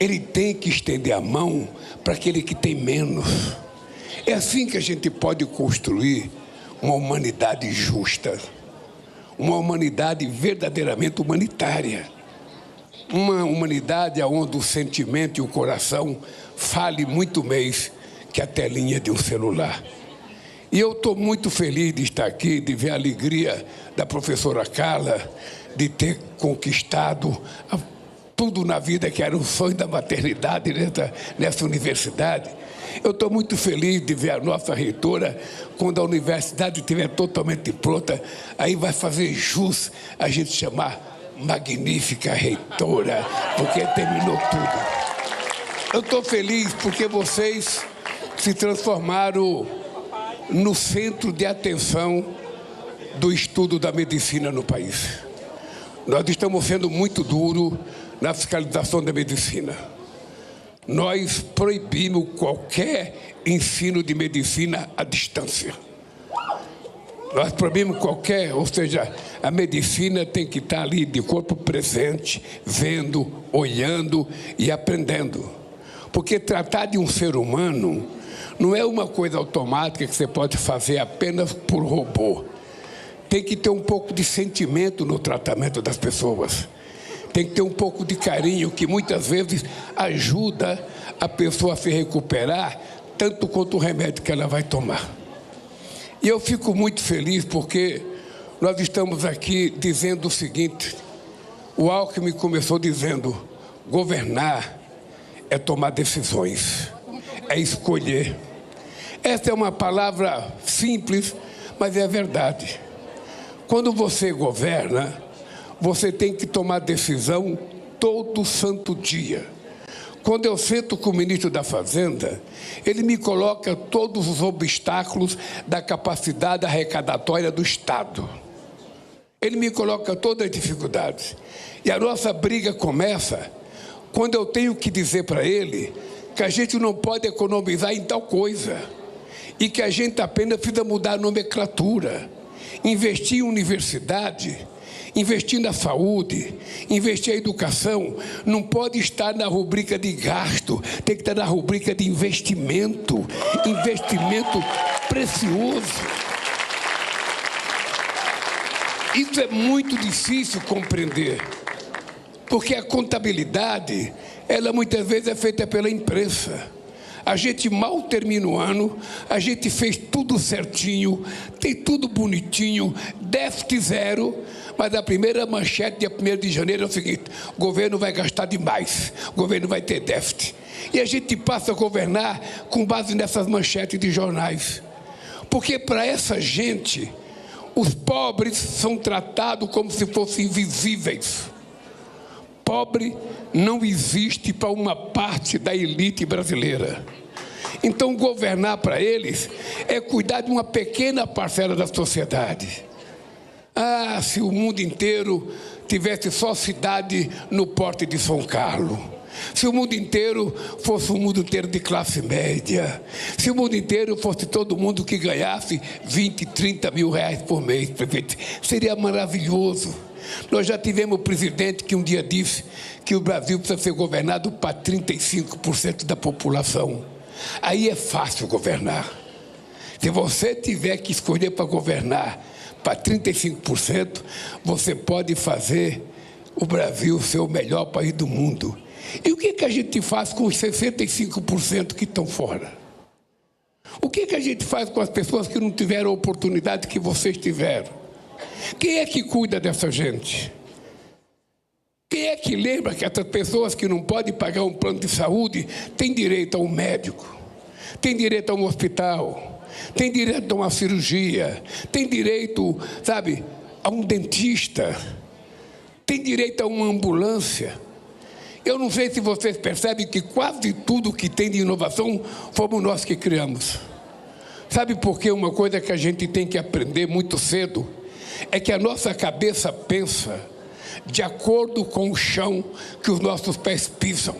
ele tem que estender a mão para aquele que tem menos. É assim que a gente pode construir uma humanidade justa, uma humanidade verdadeiramente humanitária, uma humanidade onde o sentimento e o coração fale muito mais que a telinha de um celular. E eu estou muito feliz de estar aqui, de ver a alegria da professora Carla, de ter conquistado tudo na vida que era o sonho da maternidade nessa universidade. Eu estou muito feliz de ver a nossa reitora, quando a universidade estiver totalmente pronta, aí vai fazer jus a gente chamar magnífica reitora, porque terminou tudo. Eu estou feliz porque vocês se transformaram no centro de atenção do estudo da medicina no país. Nós estamos sendo muito duros na fiscalização da medicina. Nós proibimos qualquer ensino de medicina à distância. Nós proibimos ou seja, a medicina tem que estar ali de corpo presente, vendo, olhando e aprendendo. Porque tratar de um ser humano não é uma coisa automática que você pode fazer apenas por robô. Tem que ter um pouco de sentimento no tratamento das pessoas. Tem que ter um pouco de carinho, que muitas vezes ajuda a pessoa a se recuperar, tanto quanto o remédio que ela vai tomar. E eu fico muito feliz porque nós estamos aqui dizendo o seguinte: o Alckmin começou dizendo, governar é tomar decisões, é escolher. Essa é uma palavra simples, mas é verdade. Quando você governa, você tem que tomar decisão todo santo dia. Quando eu sento com o ministro da Fazenda, ele me coloca todos os obstáculos da capacidade arrecadatória do Estado. Ele me coloca todas as dificuldades. E a nossa briga começa quando eu tenho que dizer para ele que a gente não pode economizar em tal coisa e que a gente apenas precisa mudar a nomenclatura, investir em universidade, investir na saúde, investir em educação, não pode estar na rubrica de gasto, tem que estar na rubrica de investimento, investimento precioso. Isso é muito difícil compreender, porque a contabilidade, ela muitas vezes é feita pela imprensa. A gente mal termina o ano, a gente fez tudo certinho, tem tudo bonitinho, déficit zero, mas a primeira manchete, dia 1º de janeiro, é o seguinte: o governo vai gastar demais, o governo vai ter déficit. E a gente passa a governar com base nessas manchetes de jornais. Porque para essa gente, os pobres são tratados como se fossem invisíveis. Pobre não existe para uma parte da elite brasileira. Então, governar para eles é cuidar de uma pequena parcela da sociedade. Ah, se o mundo inteiro tivesse só cidade no porte de São Carlos. Se o mundo inteiro fosse um mundo inteiro de classe média. Se o mundo inteiro fosse todo mundo que ganhasse 20, 30 mil reais por mês, prefeito, seria maravilhoso. Nós já tivemos um presidente que um dia disse que o Brasil precisa ser governado para 35% da população. Aí é fácil governar. Se você tiver que escolher para governar para 35%, você pode fazer o Brasil ser o melhor país do mundo. E o que a gente faz com os 65% que estão fora? O que a gente faz com as pessoas que não tiveram a oportunidade que vocês tiveram? Quem é que cuida dessa gente? Quem é que lembra que essas pessoas que não podem pagar um plano de saúde têm direito a um médico, têm direito a um hospital, têm direito a uma cirurgia, têm direito, sabe, a um dentista, têm direito a uma ambulância? Eu não sei se vocês percebem que quase tudo que tem de inovação fomos nós que criamos. Sabe por quê? Uma coisa que a gente tem que aprender muito cedo é que a nossa cabeça pensa de acordo com o chão que os nossos pés pisam.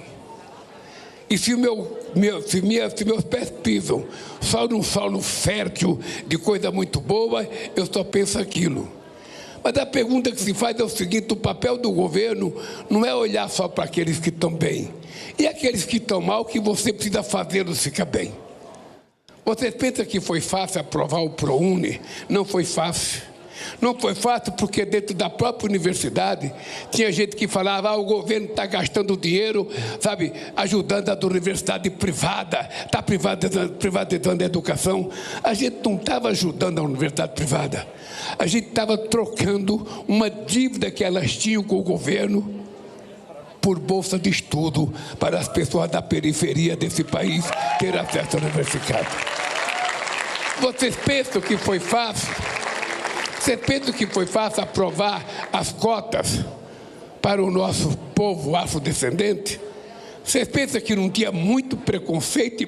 E se meus pés pisam só num solo fértil de coisa muito boa, eu só penso aquilo. Mas a pergunta que se faz é o seguinte: o papel do governo não é olhar só para aqueles que estão bem. E aqueles que estão mal, que você precisa fazê-los ficar bem. Você pensa que foi fácil aprovar o ProUni? Não foi fácil. Não foi fácil porque dentro da própria universidade tinha gente que falava: o governo está gastando dinheiro, sabe, ajudando a universidade privada, está privatizando a educação. A gente não estava ajudando a universidade privada. A gente estava trocando uma dívida que elas tinham com o governo por bolsa de estudo para as pessoas da periferia desse país ter acesso à universidade. Vocês pensam que foi fácil? Você pensa que foi fácil aprovar as cotas para o nosso povo afrodescendente? Você pensa que não tinha muito preconceito,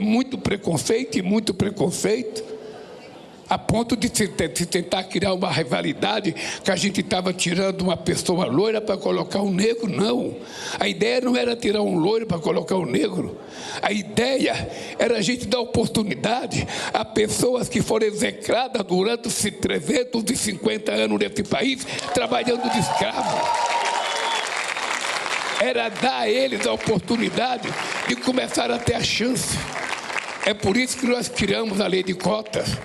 a ponto de se tentar criar uma rivalidade, que a gente estava tirando uma pessoa loira para colocar um negro? Não. A ideia não era tirar um loiro para colocar um negro. A ideia era a gente dar oportunidade a pessoas que foram execradas durante os 350 anos nesse país, trabalhando de escravo. Era dar a eles a oportunidade de começar a ter a chance. É por isso que nós criamos a lei de cotas,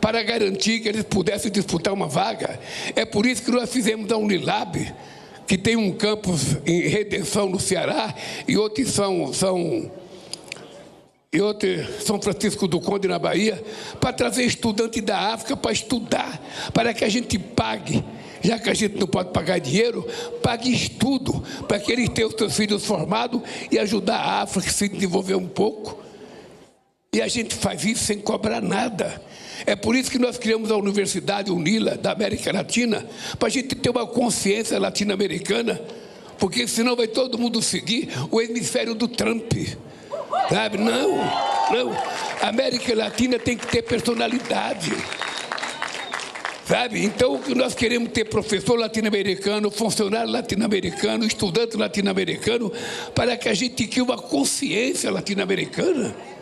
para garantir que eles pudessem disputar uma vaga. É por isso que nós fizemos a Unilab, que tem um campus em Redenção, no Ceará, e outro em São Francisco do Conde, na Bahia, para trazer estudantes da África para estudar, para que a gente pague, já que a gente não pode pagar dinheiro, pague estudo, para que eles tenham os seus filhos formados e ajudar a África a se desenvolver um pouco. E a gente faz isso sem cobrar nada. É por isso que nós criamos a Universidade UNILA da América Latina, para a gente ter uma consciência latino-americana, porque senão vai todo mundo seguir o hemisfério do Trump, sabe? Não. A América Latina tem que ter personalidade, sabe? Então nós queremos ter professor latino-americano, funcionário latino-americano, estudante latino-americano, para que a gente crie uma consciência latino-americana.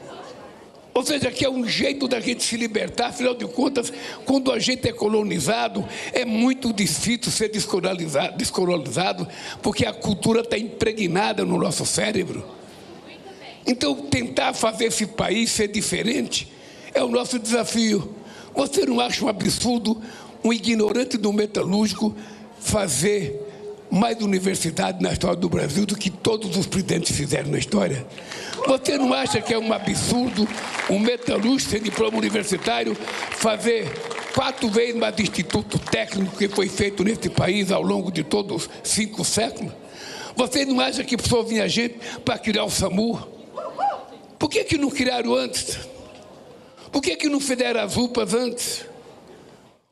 Ou seja, que é um jeito da gente se libertar. Afinal de contas, quando a gente é colonizado, é muito difícil ser descolonizado, porque a cultura está impregnada no nosso cérebro. Então, tentar fazer esse país ser diferente é o nosso desafio. Você não acha um absurdo um ignorante do metalúrgico fazer mais universidade na história do Brasil do que todos os presidentes fizeram na história? Você não acha que é um absurdo um metalúrgico sem diploma universitário fazer 4 vezes mais de instituto técnico que foi feito nesse país ao longo de todos os 5 séculos? Você não acha que precisou vir a gente para criar o SAMU? Por que não criaram antes? Por que não fizeram as UPAs antes?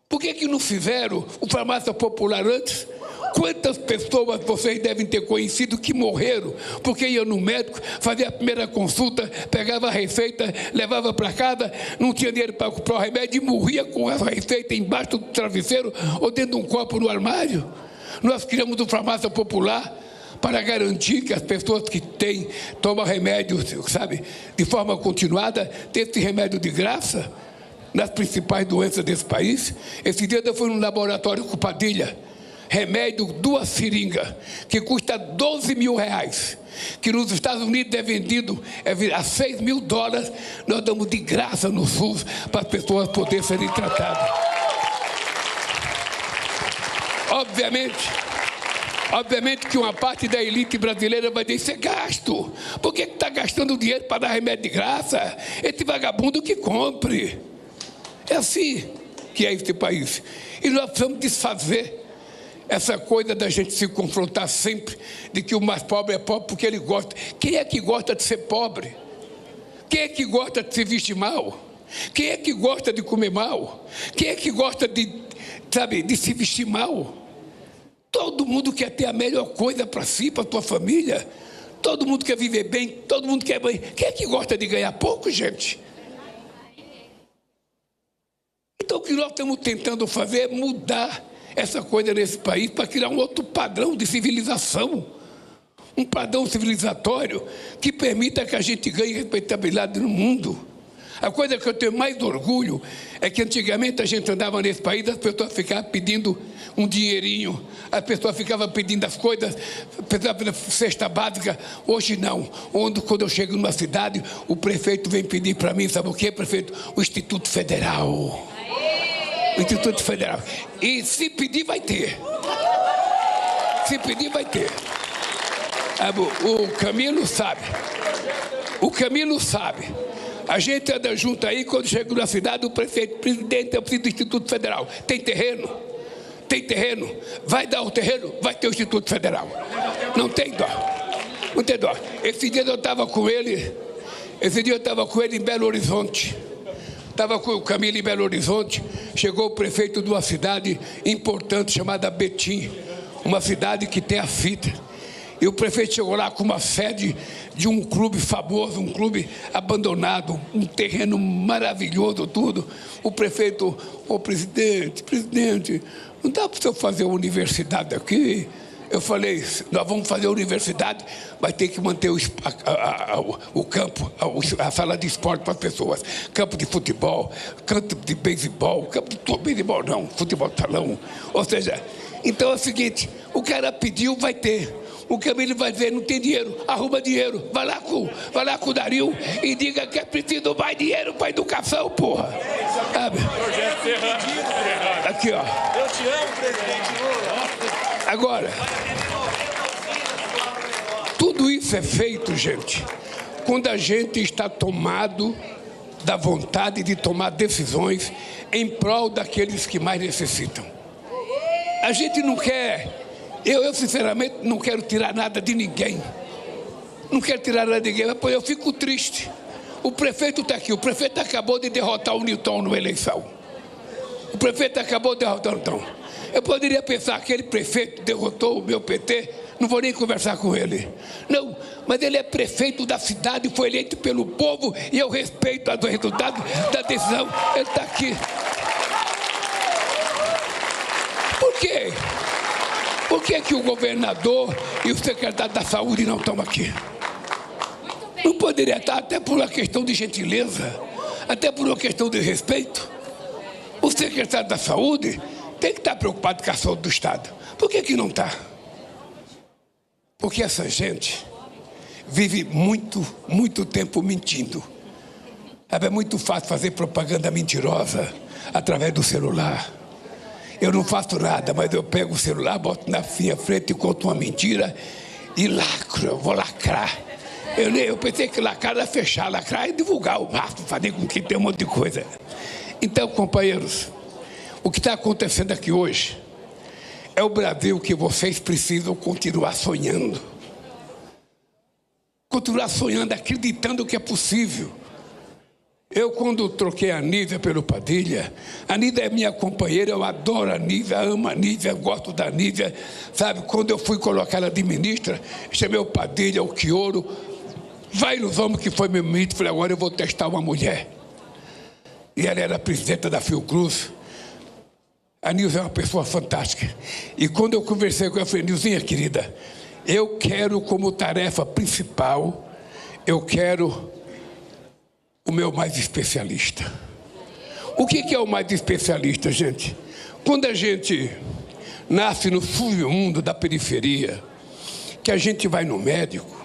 Por que não fizeram o farmácia popular antes? Quantas pessoas vocês devem ter conhecido que morreram porque iam no médico, fazia a primeira consulta, pegava a receita, levava para casa, não tinha dinheiro para comprar o remédio e morria com a receita embaixo do travesseiro ou dentro de um copo no armário? Nós criamos o farmácia popular para garantir que as pessoas que tomam remédio, sabe, de forma continuada, tenham esse remédio de graça nas principais doenças desse país. Esse dia eu fui num laboratório com Padilha, remédio 2 seringas, que custa R$12 mil, que nos Estados Unidos é vendido a $6 mil, nós damos de graça no SUS para as pessoas poderem serem tratadas. Obviamente que uma parte da elite brasileira vai dizer: isso é gasto. Por que está gastando dinheiro para dar remédio de graça? Esse vagabundo que compre. É assim que é esse país. E nós precisamos desfazer essa coisa da gente se confrontar sempre de que o mais pobre é pobre porque ele gosta. Quem é que gosta de ser pobre? Quem é que gosta de se vestir mal? Quem é que gosta de comer mal? Quem é que gosta de se vestir mal? Todo mundo quer ter a melhor coisa para si, para a sua família. Todo mundo quer viver bem, todo mundo quer bem. Quem é que gosta de ganhar pouco, gente? Então o que nós estamos tentando fazer é mudar essa coisa nesse país para criar um outro padrão de civilização. Um padrão civilizatório que permita que a gente ganhe respeitabilidade no mundo. A coisa que eu tenho mais orgulho é que antigamente a gente andava nesse país, as pessoas ficavam pedindo um dinheirinho, as pessoas ficavam pedindo as coisas, precisavam cesta básica. Hoje não. Quando eu chego numa cidade, o prefeito vem pedir para mim, sabe o que, prefeito? O Instituto Federal. O Instituto Federal. E se pedir, vai ter. Se pedir, vai ter. O Camilo sabe. O Camilo sabe. A gente anda junto aí, quando chega na cidade, o prefeito, presidente, eu preciso do Instituto Federal. Tem terreno? Tem terreno? Vai dar o terreno? Vai ter o Instituto Federal. Não tem dó. Não tem dó. Esse dia eu estava com ele em Belo Horizonte. Estava com o Camilo em Belo Horizonte. Chegou o prefeito de uma cidade importante chamada Betim. Uma cidade que tem a fita. E o prefeito chegou lá com uma sede de um clube famoso, um clube abandonado, um terreno maravilhoso, tudo. O prefeito, presidente, não dá para o senhor fazer uma universidade aqui? Eu falei, nós vamos fazer a universidade, vai ter que manter o campo, a sala de esporte para as pessoas. Campo de futebol, campo de beisebol, campo de beisebol não, futebol de salão. Ou seja, então é o seguinte, o cara pediu, vai ter. O Camilo vai dizer, não tem dinheiro, arruma dinheiro. Vai lá com o Dario e diga que é preciso mais dinheiro para a educação, porra. Sabe? Aqui, ó. Eu te amo, presidente Lula. Agora, tudo isso é feito, gente, quando a gente está tomado da vontade de tomar decisões em prol daqueles que mais necessitam. A gente não quer... Eu, sinceramente, não quero tirar nada de ninguém. Não quero tirar nada de ninguém, mas eu fico triste. O prefeito está aqui. O prefeito acabou de derrotar o Newton numa eleição. O prefeito acabou de derrotar o Newton. Eu poderia pensar que aquele prefeito derrotou o meu PT, não vou nem conversar com ele. Não, mas ele é prefeito da cidade, foi eleito pelo povo e eu respeito o resultado da decisão. Ele está aqui. Por quê? Por que o governador e o secretário da Saúde não estão aqui? Não poderia estar, até por uma questão de gentileza, até por uma questão de respeito. O secretário da Saúde tem que estar preocupado com a saúde do Estado. Por que não está? Porque essa gente vive muito tempo mentindo. É muito fácil fazer propaganda mentirosa através do celular. Eu não faço nada, mas eu pego o celular, boto na minha frente e conto uma mentira e lacro, eu vou lacrar. Eu pensei que lacrar era fechar, lacrar é divulgar o máximo, fazer com que tenha um monte de coisa. Então, companheiros, o que está acontecendo aqui hoje é o Brasil que vocês precisam continuar sonhando. Continuar sonhando, acreditando que é possível. Eu, quando troquei a Nívia pelo Padilha, a Nívia é minha companheira, eu adoro a Nívia, amo a Nívia, gosto da Nívia, sabe? Quando eu fui colocar ela de ministra, chamei o Padilha, o Quioro, vai nos homens que foi meu ministro, falei, agora eu vou testar uma mulher. E ela era presidenta da Fiocruz. A Nilza é uma pessoa fantástica. E quando eu conversei com ela, eu falei, Nilzinha, querida, eu quero como tarefa principal, eu quero o meu mais especialista. O que é o mais especialista, gente? Quando a gente nasce no submundo da periferia, que a gente vai no médico,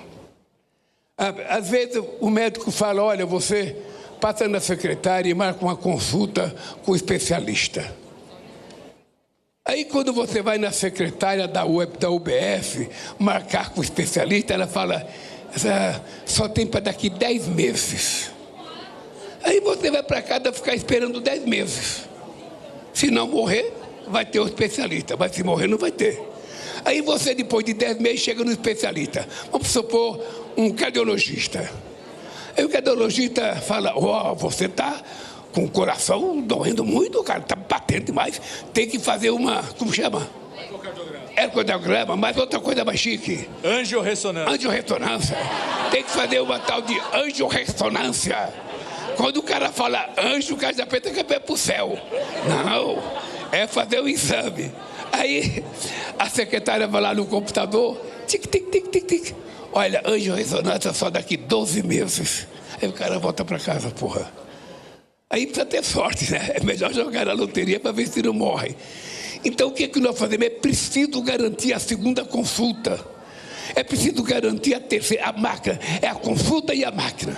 às vezes o médico fala, olha, você passa na secretária e marca uma consulta com o especialista. Aí quando você vai na secretária da UBS marcar com o especialista, ela fala, só tem para daqui 10 meses. Aí você vai para casa ficar esperando 10 meses. Se não morrer, vai ter o especialista, mas se morrer não vai ter. Aí você, depois de 10 meses, chega no especialista. Vamos supor, um cardiologista. Aí o cardiologista fala, você está com o coração doendo muito, cara, está batendo demais. Tem que fazer uma, como chama? Ecocardiograma, mas outra coisa mais chique. Angiorressonância. Angiorressonância. Tem que fazer uma tal de angiorressonância. Quando o cara fala anjo, o cara já pensa que é para o céu. Não, é fazer o exame. Aí a secretária vai lá no computador, tic, tic, tic, tic, tic. Olha, angiorressonância só daqui 12 meses. Aí o cara volta para casa, porra. Aí precisa ter sorte, né? É melhor jogar na loteria para ver se não morre. Então, o que é que nós fazemos? É preciso garantir a segunda consulta. É preciso garantir a terceira, a máquina. É a consulta e a máquina.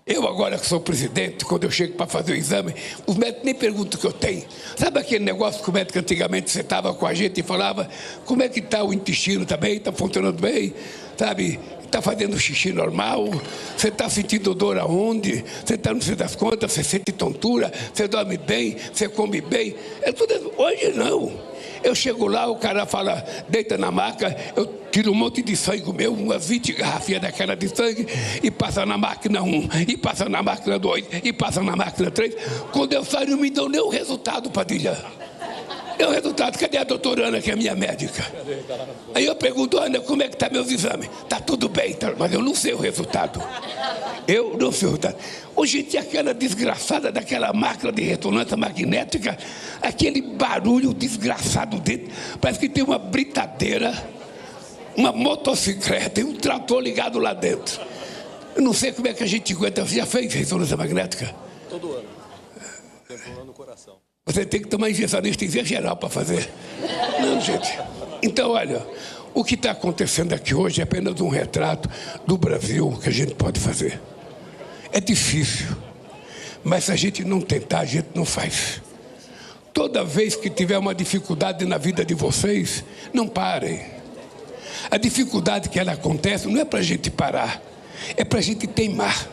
Eu agora que sou presidente, quando eu chego para fazer o exame, os médicos nem perguntam o que eu tenho. Sabe aquele negócio que o médico antigamente sentava com a gente e falava como é que está o intestino, está bem, está funcionando bem, sabe? Está fazendo xixi normal, você está sentindo dor aonde, você está no fim das contas, você sente tontura, você dorme bem, você come bem. É tudo. Hoje não. Eu chego lá, o cara fala, deita na maca, eu tiro um monte de sangue meu, umas 20 garrafinhas daquela de sangue, e passa na máquina 1, e passa na máquina 2, e passa na máquina 3. Quando eu saio, não me dão nem o resultado, Padilha. É o resultado, cadê a doutora Ana, que é a minha médica? Aí eu pergunto, Ana, como é que está meus exames? Está tudo bem, tá, mas eu não sei o resultado. Eu não sei o resultado. Hoje tinha aquela desgraçada daquela máquina de ressonância magnética, aquele barulho desgraçado dentro, parece que tem uma britadeira, uma motocicleta e um trator ligado lá dentro. Eu não sei como é que a gente aguenta. Você já fez ressonância magnética? Todo ano. Tem problema no coração. Você tem que tomar injeção anestesia geral para fazer. Não, gente. Então, olha, o que está acontecendo aqui hoje é apenas um retrato do Brasil que a gente pode fazer. É difícil, mas se a gente não tentar, a gente não faz. Toda vez que tiver uma dificuldade na vida de vocês, não parem. A dificuldade que ela acontece não é para a gente parar, é para a gente teimar.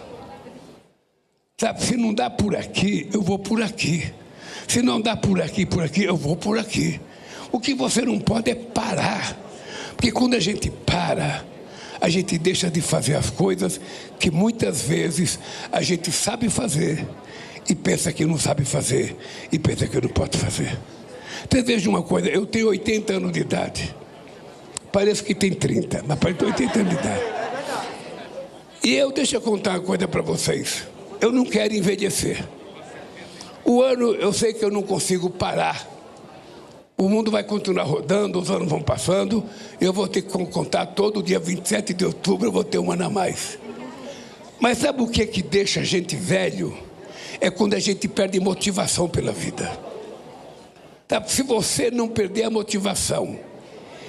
Sabe, se não dá por aqui, eu vou por aqui. Se não dá por aqui, eu vou por aqui. O que você não pode é parar. Porque quando a gente para, a gente deixa de fazer as coisas que muitas vezes a gente sabe fazer e pensa que não sabe fazer e pensa que não pode fazer. Então veja uma coisa, eu tenho 80 anos de idade. Parece que tem 30, mas parece que tem 80 anos de idade. E deixa eu contar uma coisa para vocês. Eu não quero envelhecer. O ano, eu sei que eu não consigo parar. O mundo vai continuar rodando, os anos vão passando. Eu vou ter que contar todo dia 27 de outubro, eu vou ter um ano a mais. Mas sabe o que é que deixa a gente velho? É quando a gente perde motivação pela vida. Se você não perder a motivação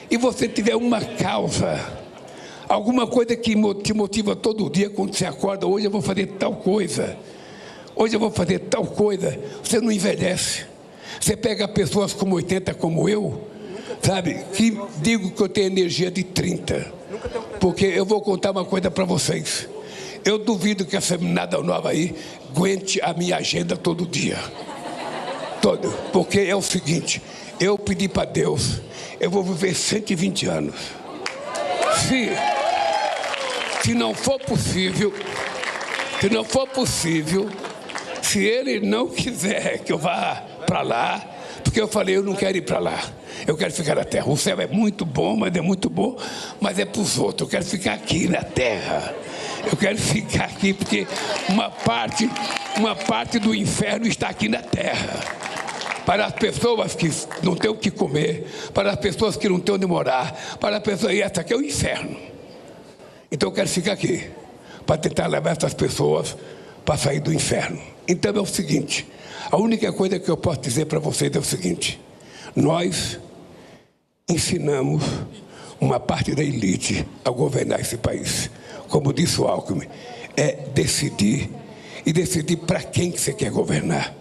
e você tiver uma causa, alguma coisa que te motiva todo dia quando você acorda, hoje eu vou fazer tal coisa. Hoje eu vou fazer tal coisa, você não envelhece. Você pega pessoas como 80, como eu, sabe, que digo que eu tenho energia de 30. Porque eu vou contar uma coisa para vocês. Eu duvido que essa meninada nova aí aguente a minha agenda todo dia. Todo. Porque é o seguinte, eu pedi para Deus, eu vou viver 120 anos. Se não for possível, se ele não quiser que eu vá para lá, porque eu falei, eu não quero ir para lá, eu quero ficar na terra. O céu é muito bom, mas é para os outros. Eu quero ficar aqui na terra. Eu quero ficar aqui porque uma parte do inferno está aqui na terra. Para as pessoas que não têm o que comer, para as pessoas que não têm onde morar, para as pessoas, e essa aqui é o inferno. Então eu quero ficar aqui para tentar levar essas pessoas para sair do inferno. Então é o seguinte, a única coisa que eu posso dizer para vocês é o seguinte: nós ensinamos uma parte da elite a governar esse país. Como disse o Alckmin, é decidir, e decidir para quem que você quer governar.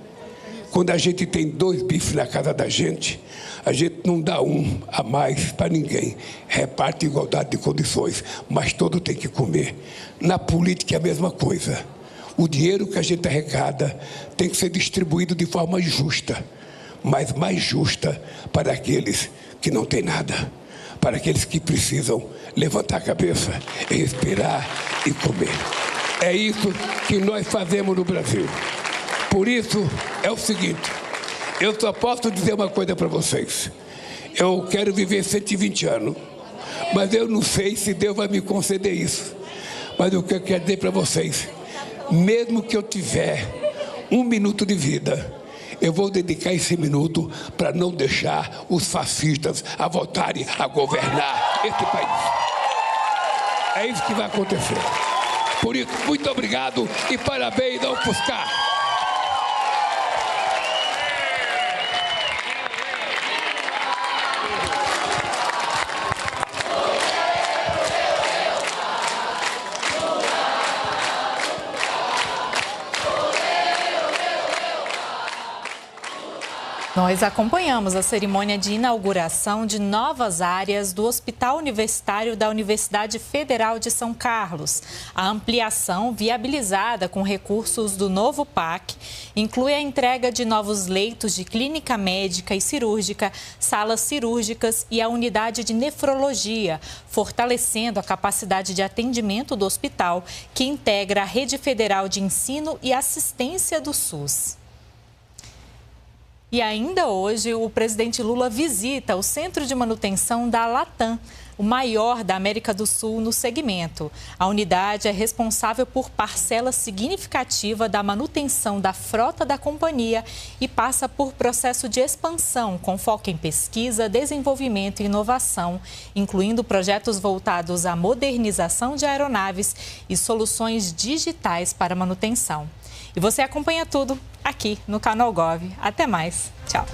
Quando a gente tem 2 bifes na casa da gente, a gente não dá um a mais para ninguém. Reparte igualdade de condições, mas todo tem que comer. Na política é a mesma coisa. O dinheiro que a gente arrecada tem que ser distribuído de forma justa, mas mais justa para aqueles que não têm nada, para aqueles que precisam levantar a cabeça, respirar e comer. É isso que nós fazemos no Brasil. Por isso, é o seguinte, eu só posso dizer uma coisa para vocês. Eu quero viver 120 anos, mas eu não sei se Deus vai me conceder isso. Mas o que eu quero dizer para vocês, mesmo que eu tiver 1 minuto de vida, eu vou dedicar esse minuto para não deixar os fascistas a voltarem a governar esse país. É isso que vai acontecer. Por isso, muito obrigado e parabéns ao Fuscar. Nós acompanhamos a cerimônia de inauguração de novas áreas do Hospital Universitário da Universidade Federal de São Carlos. A ampliação, viabilizada com recursos do novo PAC, inclui a entrega de novos leitos de clínica médica e cirúrgica, salas cirúrgicas e a unidade de nefrologia, fortalecendo a capacidade de atendimento do hospital, que integra a Rede Federal de Ensino e Assistência do SUS. E ainda hoje, o presidente Lula visita o Centro de Manutenção da Latam, o maior da América do Sul no segmento. A unidade é responsável por parcela significativa da manutenção da frota da companhia e passa por processo de expansão com foco em pesquisa, desenvolvimento e inovação, incluindo projetos voltados à modernização de aeronaves e soluções digitais para manutenção. E você acompanha tudo aqui no Canal Gov. Até mais. Tchau.